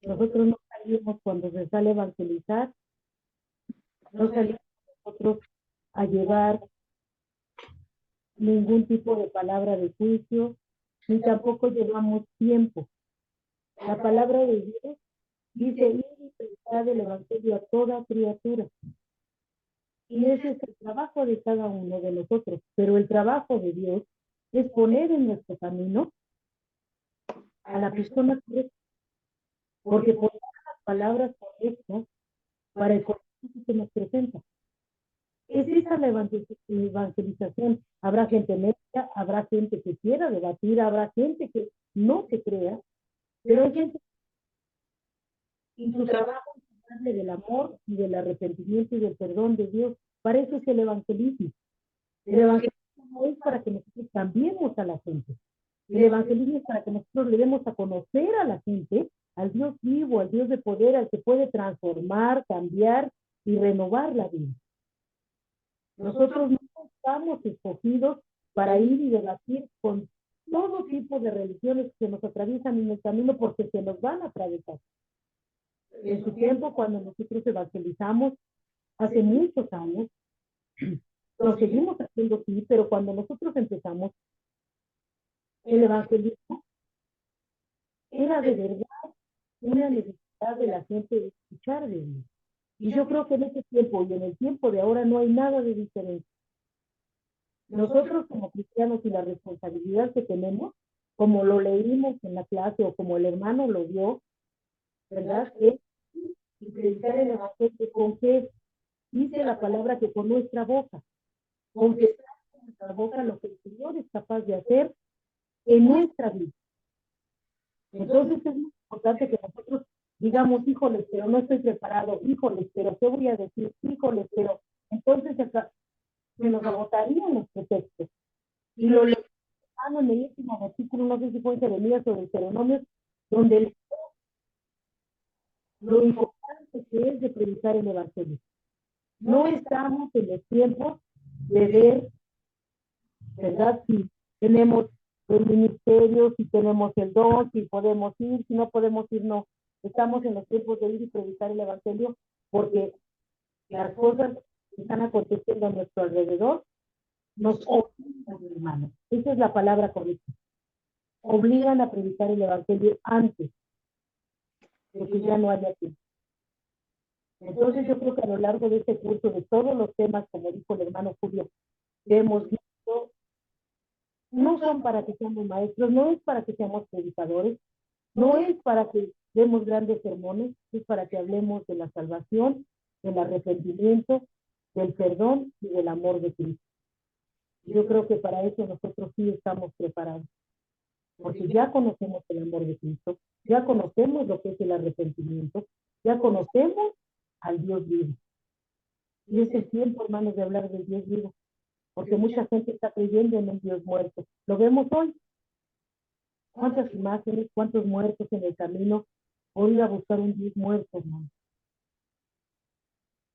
Speaker 5: Nosotros no salimos cuando se sale a evangelizar, no salimos nosotros a llevar ningún tipo de palabra de juicio, ni tampoco llevamos tiempo. La palabra de Dios dice ir y predicar el Evangelio a toda criatura. Y ese es el trabajo de cada uno de nosotros. Pero el trabajo de Dios es poner en nuestro camino a la persona correcta. Porque por las palabras correctas para el contexto que se nos presenta. Es esa la evangelización. Habrá gente necia, habrá gente que quiera debatir, habrá gente que no se crea, pero hay gente y su trabajo es hablarle del amor y del arrepentimiento y del perdón de Dios. Para eso es el evangelismo. El evangelismo no es para que nosotros cambiemos a la gente. El evangelismo es para que nosotros le demos a conocer a la gente, al Dios vivo, al Dios de poder, al que puede transformar, cambiar y renovar la vida. Nosotros no estamos escogidos para ir y debatir con todo tipo de religiones que nos atraviesan en el camino porque se nos van a atravesar. En su tiempo, cuando nosotros evangelizamos, hace muchos años, lo seguimos haciendo sí, pero cuando nosotros empezamos, el evangelismo era de verdad una necesidad de la gente de escuchar de Dios. Y yo creo que en ese tiempo y en el tiempo de ahora no hay nada de diferente. Nosotros como cristianos y la responsabilidad que tenemos, como lo leímos en la clase o como el hermano lo vio, ¿verdad? Es predicar el evangelio con que dice la palabra que con nuestra boca, confesar con nuestra boca lo que el Señor es capaz de hacer en nuestra vida. Entonces es muy importante que nosotros digamos, híjoles, pero no estoy preparado, híjoles, pero ¿qué voy a decir? Híjoles, pero entonces se nos agotarían los pretextos. Y lo leemos en el último versículo, no sé si fue en Jeremías o en Deuteronomio, donde lo importante que es de predicar el Evangelio. No estamos en los tiempos de ver, ¿verdad? Si tenemos el ministerio, si tenemos el don, si podemos ir, si no podemos ir, no. Estamos en los tiempos de ir y predicar el Evangelio porque las cosas que están aconteciendo a nuestro alrededor nos obligan, hermanos. Esa es la palabra correcta. Obligan a predicar el Evangelio antes. de que ya no haya tiempo. Entonces yo creo que a lo largo de este curso, de todos los temas, como dijo el hermano Julio, que hemos visto, no son para que seamos maestros, no es para que seamos predicadores, no es para que demos grandes sermones, es para que hablemos de la salvación, del arrepentimiento, del perdón y del amor de Cristo. Yo creo que para eso nosotros sí estamos preparados, porque ya conocemos el amor de Cristo, ya conocemos lo que es el arrepentimiento, ya conocemos al Dios vivo. Y es el tiempo, hermanos, de hablar del Dios vivo, porque mucha gente está creyendo en un Dios muerto. Lo vemos hoy. ¿Cuántas imágenes, cuántos muertos en el camino por ir a buscar un Dios muerto, hermano?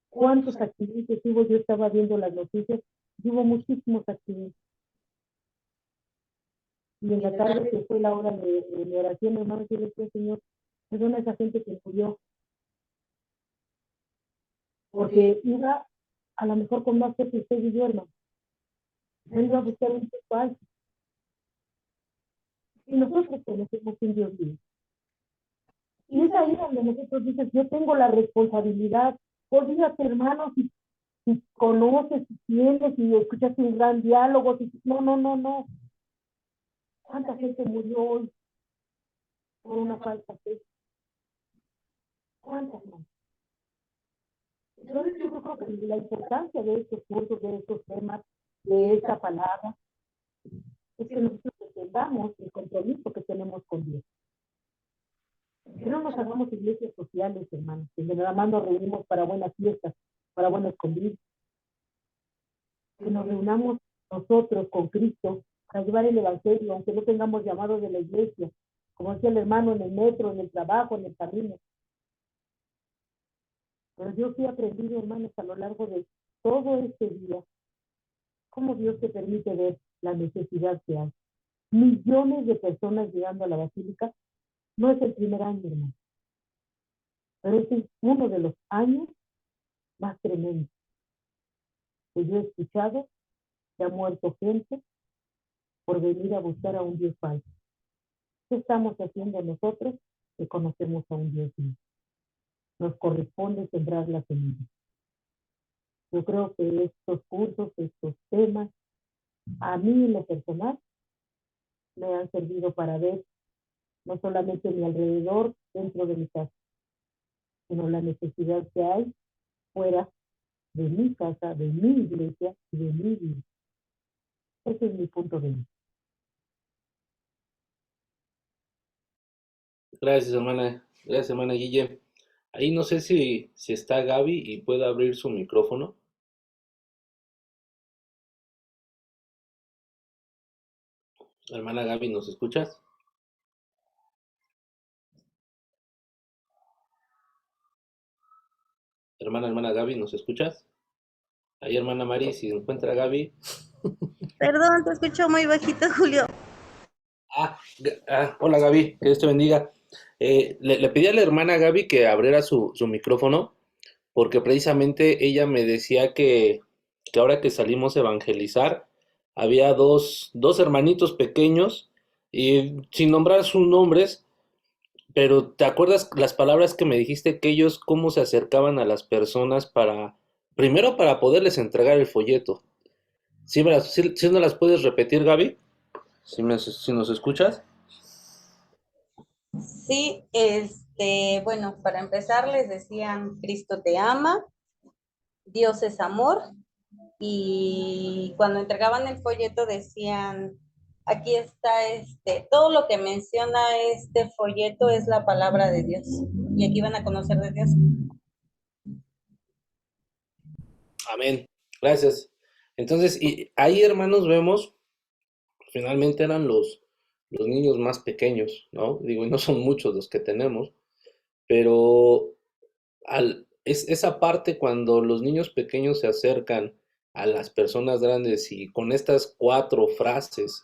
Speaker 5: ¿Cuántos accidentes hubo? Yo estaba viendo las noticias, y hubo muchísimos accidentes. Y en la tarde, que fue la hora de mi oración, hermano, yo le decía, Señor, perdona a esa gente que murió, porque iba a lo mejor con más fe que usted y yo, hermano. Él iba a buscar un Dios falso. Y nosotros conocemos un Dios vivo. Y es ahí donde nosotros dices, yo tengo la responsabilidad. Olvídate, hermano, si conoces, si tienes, si escuchas un gran diálogo, no. ¿Cuánta gente murió hoy por una falsa fe? ¿Cuántas no? Entonces yo creo que la importancia de estos cursos, de estos temas, de esta palabra, es que nosotros entendamos el compromiso que tenemos con Dios. Que no nos hagamos iglesias sociales, hermanos, que nada más nos reunimos para buenas fiestas, para buenas convivios. Que nos reunamos nosotros con Cristo para llevar el Evangelio, aunque no tengamos llamado de la iglesia, como decía el hermano, en el metro, en el trabajo, en el camino. Pero yo sí he aprendido, hermanos, a lo largo de todo este día, cómo Dios te permite ver la necesidad que hay. Millones de personas llegando a la basílica. No es el primer año, hermano, pero es uno de los años más tremendos que yo he escuchado, que ha muerto gente por venir a buscar a un Dios falso. ¿Qué estamos haciendo nosotros que conocemos a un Dios vivo? Nos corresponde sembrar la semilla. Yo creo que estos cursos, estos temas, a mí en lo personal, me han servido para ver no solamente mi alrededor, dentro de mi casa, sino la necesidad que hay fuera de mi casa, de mi iglesia y de mi vida. Ese es mi punto de vista.
Speaker 3: Gracias, hermana. Gracias, hermana Guille. Ahí no sé si está Gaby y puede abrir su micrófono. Hermana Gaby, ¿nos escuchas? Hermana Gaby, ¿nos escuchas? Ahí, hermana Mari, si encuentra a Gaby.
Speaker 6: Perdón, te escucho muy bajito, Julio.
Speaker 3: Hola Gaby, que Dios te bendiga. Le pedí a la hermana Gaby que abriera su micrófono, porque precisamente ella me decía que ahora que salimos a evangelizar, había dos hermanitos pequeños, y sin nombrar sus nombres, pero ¿te acuerdas las palabras que me dijiste que ellos cómo se acercaban a las personas primero para poderles entregar el folleto? ¿Sí no las puedes repetir, Gaby? Si nos escuchas.
Speaker 6: Sí, bueno, para empezar les decían, Cristo te ama, Dios es amor, y cuando entregaban el folleto decían, aquí está todo lo que menciona este folleto es la palabra de Dios, y aquí van a conocer de Dios.
Speaker 3: Amén. Gracias. Entonces, y ahí, hermanos, vemos, finalmente eran los niños más pequeños, ¿no? Digo, y no son muchos los que tenemos, pero esa parte cuando los niños pequeños se acercan a las personas grandes y con estas 4 frases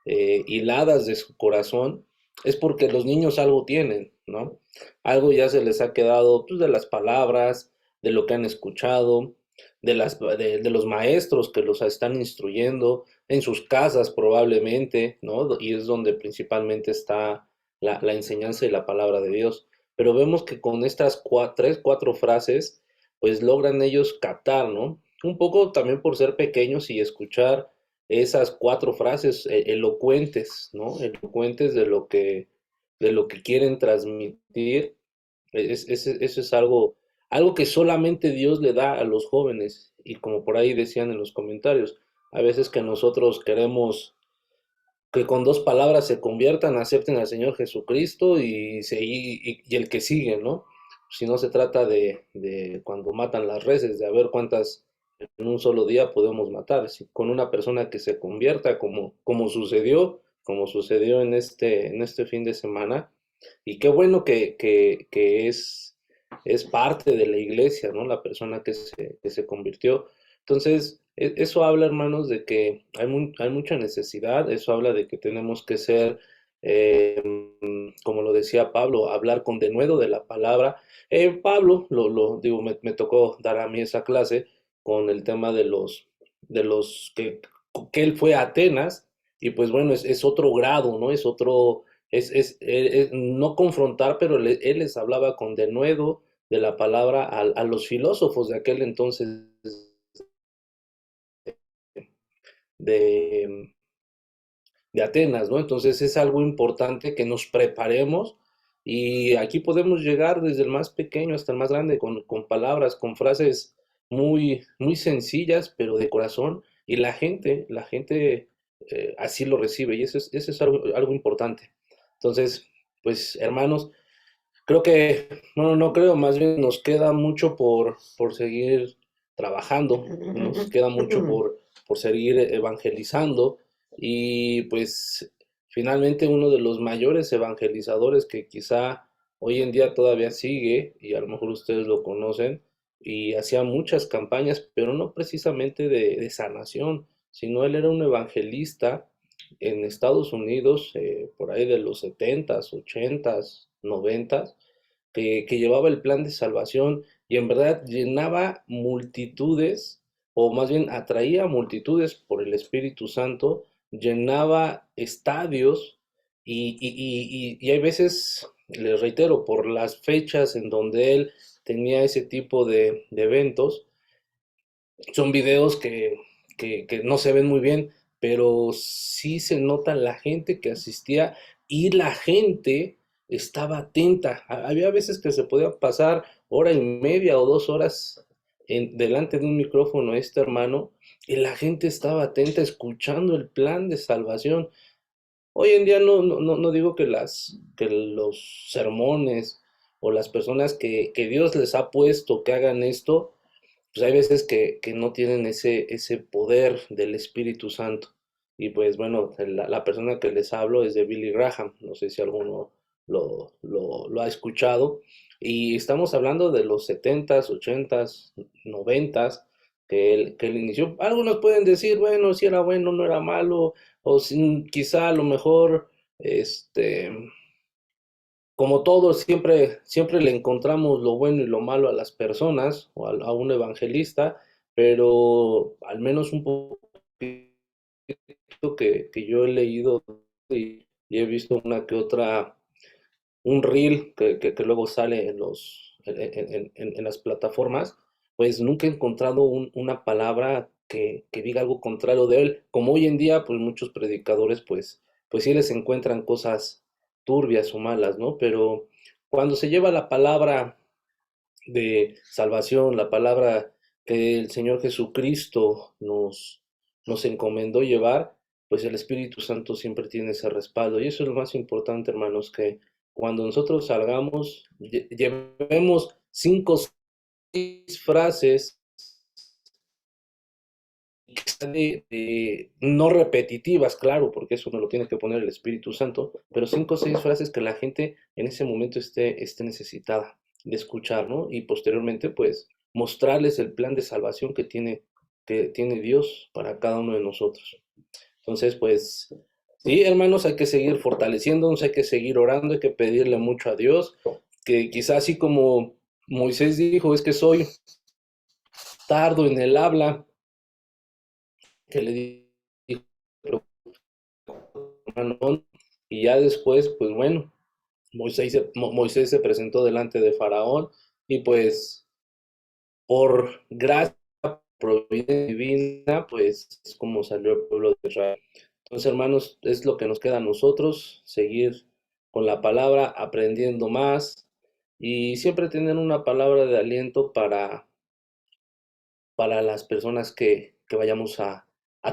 Speaker 3: hiladas de su corazón, es porque los niños algo tienen, ¿no? Algo ya se les ha quedado, pues, de las palabras, de lo que han escuchado, de los maestros que los están instruyendo, en sus casas probablemente, ¿no? Y es donde principalmente está la enseñanza y la palabra de Dios. pero vemos que con estas tres, cuatro frases, pues logran ellos captar, ¿no? Un poco también por ser pequeños y escuchar esas cuatro frases elocuentes, ¿no? Elocuentes de lo que quieren transmitir. Eso es algo que solamente Dios le da a los jóvenes. Y como por ahí decían en los comentarios, a veces que nosotros queremos que con dos palabras se conviertan, acepten al Señor Jesucristo y el que sigue, ¿no? Si no se trata de cuando matan las reses, de a ver cuántas en un solo día podemos matar. Si con una persona que se convierta, como sucedió en este fin de semana, y qué bueno que es parte de la iglesia, ¿no? La persona que se convirtió. Entonces, eso habla, hermanos, de que hay mucha necesidad, eso habla de que tenemos que ser, eh, como lo decía Pablo, hablar con denuedo de la palabra. Pablo, digo, me tocó dar a mí esa clase con el tema de los que él fue a Atenas, y pues bueno, es otro grado, ¿no? Es otro, no confrontar, pero él les hablaba con denuedo de la palabra a los filósofos de aquel entonces de, de Atenas, ¿no? Entonces es algo importante que nos preparemos y aquí podemos llegar desde el más pequeño hasta el más grande con palabras, con frases muy sencillas, pero de corazón y la gente así lo recibe y eso es algo importante. Entonces, pues hermanos, creo que, bueno, no creo, más bien nos queda mucho por seguir trabajando, nos queda mucho por seguir evangelizando y pues finalmente uno de los mayores evangelizadores que quizá hoy en día todavía sigue, y a lo mejor ustedes lo conocen, y hacía muchas campañas, pero no precisamente de sanación, sino él era un evangelista en Estados Unidos, por ahí de los 70s, 80s, 90s, que llevaba el plan de salvación y en verdad llenaba multitudes, o más bien atraía multitudes por el Espíritu Santo, llenaba estadios y hay veces, les reitero, por las fechas en donde él tenía ese tipo de eventos, son videos que no se ven muy bien, pero sí se nota la gente que asistía y la gente estaba atenta. Había veces que se podía pasar hora y media o 2 horas delante de un micrófono este hermano y la gente estaba atenta escuchando el plan de salvación. Hoy en día no digo que los sermones o las personas que Dios les ha puesto que hagan esto, pues hay veces que no tienen ese poder del Espíritu Santo. Y pues bueno, la persona que les hablo es de Billy Graham, no sé si alguno lo ha escuchado. Y estamos hablando de los 70s, 80s, 90s, que él inició. Algunos pueden decir, bueno, si era bueno, no era malo, o quizá a lo mejor, este, como todos, siempre le encontramos lo bueno y lo malo a las personas o a un evangelista, pero al menos un poquito que yo he leído y he visto una que otra, un reel que luego sale en las plataformas, pues nunca he encontrado una palabra que diga algo contrario de él. Como hoy en día, pues muchos predicadores, pues sí les encuentran cosas turbias o malas, ¿no? Pero cuando se lleva la palabra de salvación, la palabra que el Señor Jesucristo nos encomendó llevar, pues el Espíritu Santo siempre tiene ese respaldo. Y eso es lo más importante, hermanos, que cuando nosotros salgamos, llevemos 5 o 6 frases no repetitivas, claro, porque eso no lo tiene que poner el Espíritu Santo, pero 5 o 6 frases que la gente en ese momento esté necesitada de escuchar, ¿no? Y posteriormente, pues, mostrarles el plan de salvación que tiene Dios para cada uno de nosotros. Entonces, pues, sí, hermanos, hay que seguir fortaleciéndonos, hay que seguir orando, hay que pedirle mucho a Dios, que quizás así como Moisés dijo, es que soy tardo en el habla, que le dijo, y ya después, pues bueno, Moisés se presentó delante de Faraón y pues por gracia, providencia divina, pues es como salió el pueblo de Israel. Entonces, hermanos, es lo que nos queda a nosotros, seguir con la palabra, aprendiendo más y siempre tener una palabra de aliento para las personas que vayamos a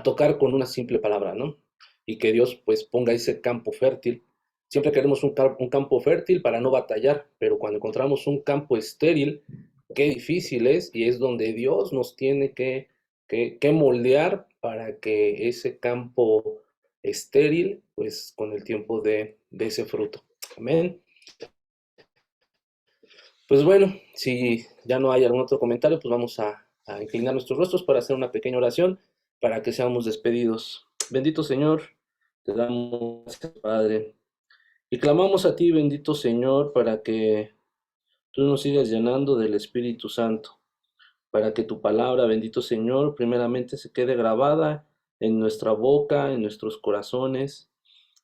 Speaker 3: tocar con una simple palabra, ¿no? Y que Dios pues ponga ese campo fértil. Siempre queremos un campo fértil para no batallar, pero cuando encontramos un campo estéril, qué difícil es, y es donde Dios nos tiene que moldear para que ese campo estéril, pues con el tiempo de ese fruto. Amén. Pues bueno, si ya no hay algún otro comentario, pues vamos a inclinar nuestros rostros para hacer una pequeña oración para que seamos despedidos. Bendito Señor, te damos gracias, Padre, y clamamos a ti, bendito Señor, para que tú nos sigas llenando del Espíritu Santo, para que tu palabra, bendito Señor, primeramente se quede grabada en nuestra boca, en nuestros corazones,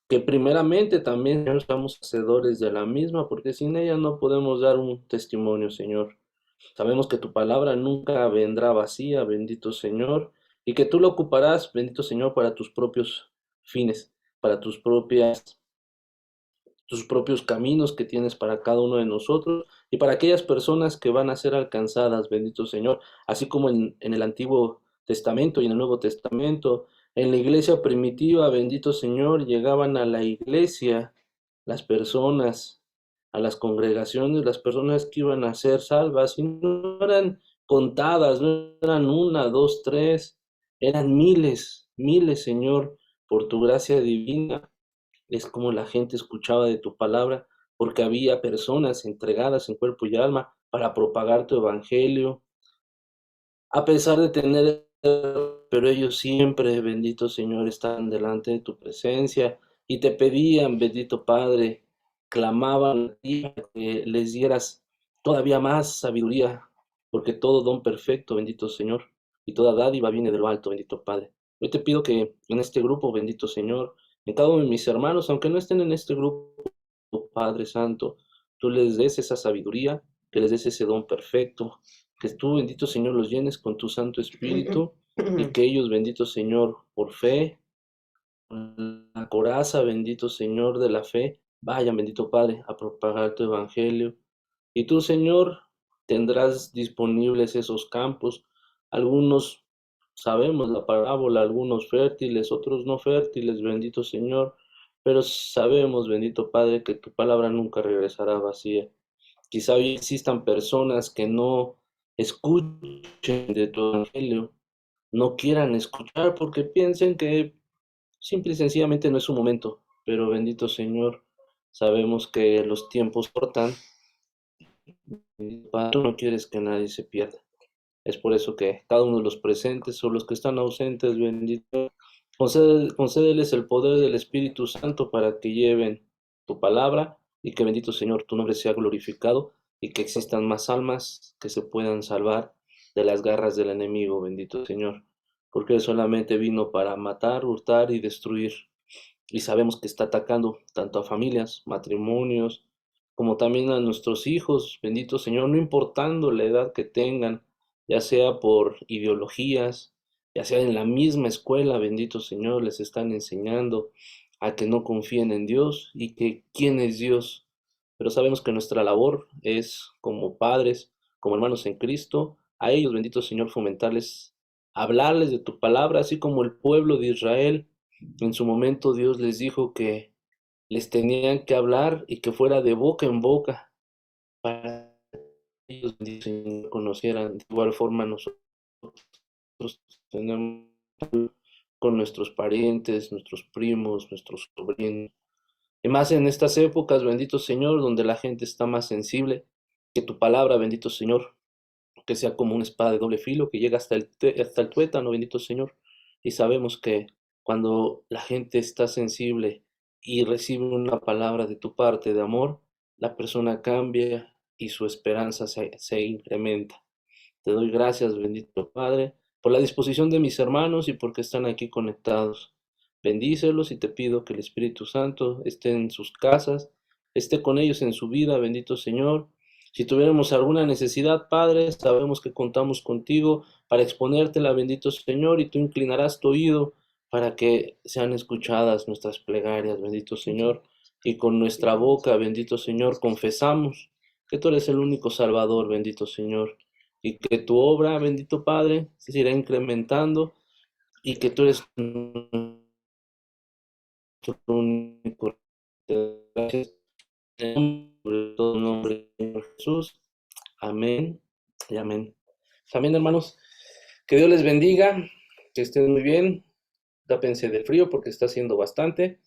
Speaker 3: que primeramente también, Señor, estamos hacedores de la misma, porque sin ella no podemos dar un testimonio, Señor. Sabemos que tu palabra nunca vendrá vacía, bendito Señor, y que tú la ocuparás, bendito Señor, para tus propios fines, para tus propios caminos que tienes para cada uno de nosotros y para aquellas personas que van a ser alcanzadas, bendito Señor, así como en el Antiguo Testamento y en el Nuevo Testamento, en la iglesia primitiva, bendito Señor, llegaban a la iglesia las personas, a las congregaciones, las personas que iban a ser salvas, y no eran contadas, no eran una, dos, tres, eran miles, miles, Señor, por tu gracia divina. Es como la gente escuchaba de tu palabra, porque había personas entregadas en cuerpo y alma para propagar tu evangelio, a pesar de tener, pero ellos siempre, bendito Señor, están delante de tu presencia y te pedían, bendito Padre, clamaban a ti para que les dieras todavía más sabiduría, porque todo don perfecto, bendito Señor, y toda dádiva viene de lo alto, bendito Padre. Yo te pido que en este grupo, bendito Señor, en cada uno de mis hermanos, aunque no estén en este grupo, Padre Santo, tú les des esa sabiduría, que les des ese don perfecto, que tú, bendito Señor, los llenes con tu Santo Espíritu y que ellos, bendito Señor, por fe, con la coraza, bendito Señor de la fe, vayan, bendito Padre, a propagar tu evangelio. Y tú, Señor, tendrás disponibles esos campos. Algunos sabemos la parábola, algunos fértiles, otros no fértiles, bendito Señor. Pero sabemos, bendito Padre, que tu palabra nunca regresará vacía. Quizá hoy existan personas que no escuchen de tu evangelio, no quieran escuchar porque piensen que simple y sencillamente no es su momento. Pero bendito Señor, sabemos que los tiempos cortan y tú no quieres que nadie se pierda. Es por eso que cada uno de los presentes o los que están ausentes, bendito, concédeles el poder del Espíritu Santo para que lleven tu palabra y que, bendito Señor, tu nombre sea glorificado y que existan más almas que se puedan salvar de las garras del enemigo, bendito Señor, porque Él solamente vino para matar, hurtar y destruir. Y sabemos que está atacando tanto a familias, matrimonios, como también a nuestros hijos, bendito Señor, no importando la edad que tengan, ya sea por ideologías, ya sea en la misma escuela, bendito Señor, les están enseñando a que no confíen en Dios y que quién es Dios. Pero sabemos que nuestra labor es como padres, como hermanos en Cristo, a ellos, bendito Señor, fomentarles, hablarles de tu palabra, así como el pueblo de Israel. En su momento Dios les dijo que les tenían que hablar y que fuera de boca en boca para que ellos, bendito Señor, conocieran. De igual forma nosotros tenemos con nuestros parientes, nuestros primos, nuestros sobrinos. Y más en estas épocas, bendito Señor, donde la gente está más sensible, que tu palabra, bendito Señor, que sea como una espada de doble filo, que llega hasta el tuétano, bendito Señor. Y sabemos que cuando la gente está sensible y recibe una palabra de tu parte de amor, la persona cambia y su esperanza se incrementa. Te doy gracias, bendito Padre, por la disposición de mis hermanos y porque están aquí conectados. Bendícelos y te pido que el Espíritu Santo esté en sus casas, esté con ellos en su vida, bendito Señor. Si tuviéramos alguna necesidad, Padre, sabemos que contamos contigo para exponértela, bendito Señor, y tú inclinarás tu oído para que sean escuchadas nuestras plegarias, bendito Señor, y con nuestra boca, bendito Señor, confesamos que tú eres el único Salvador, bendito Señor, y que tu obra, bendito Padre, se irá incrementando, y que tú eres nuestro único. Gracias. En todo nombre de Jesús. Amén y amén. Amén, hermanos. Que Dios les bendiga, que estén muy bien. Tápense de frío porque está haciendo bastante.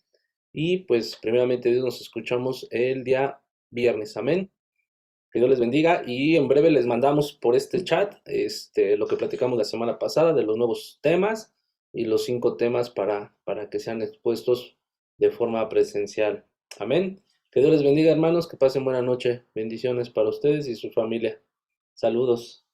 Speaker 3: Y pues, primeramente, Dios, nos escuchamos el día viernes. Amén. Que Dios les bendiga. Y en breve les mandamos por este chat lo que platicamos la semana pasada de los nuevos temas y los 5 temas para que sean expuestos de forma presencial. Amén. Que Dios les bendiga, hermanos, que pasen buena noche. Bendiciones para ustedes y su familia. Saludos.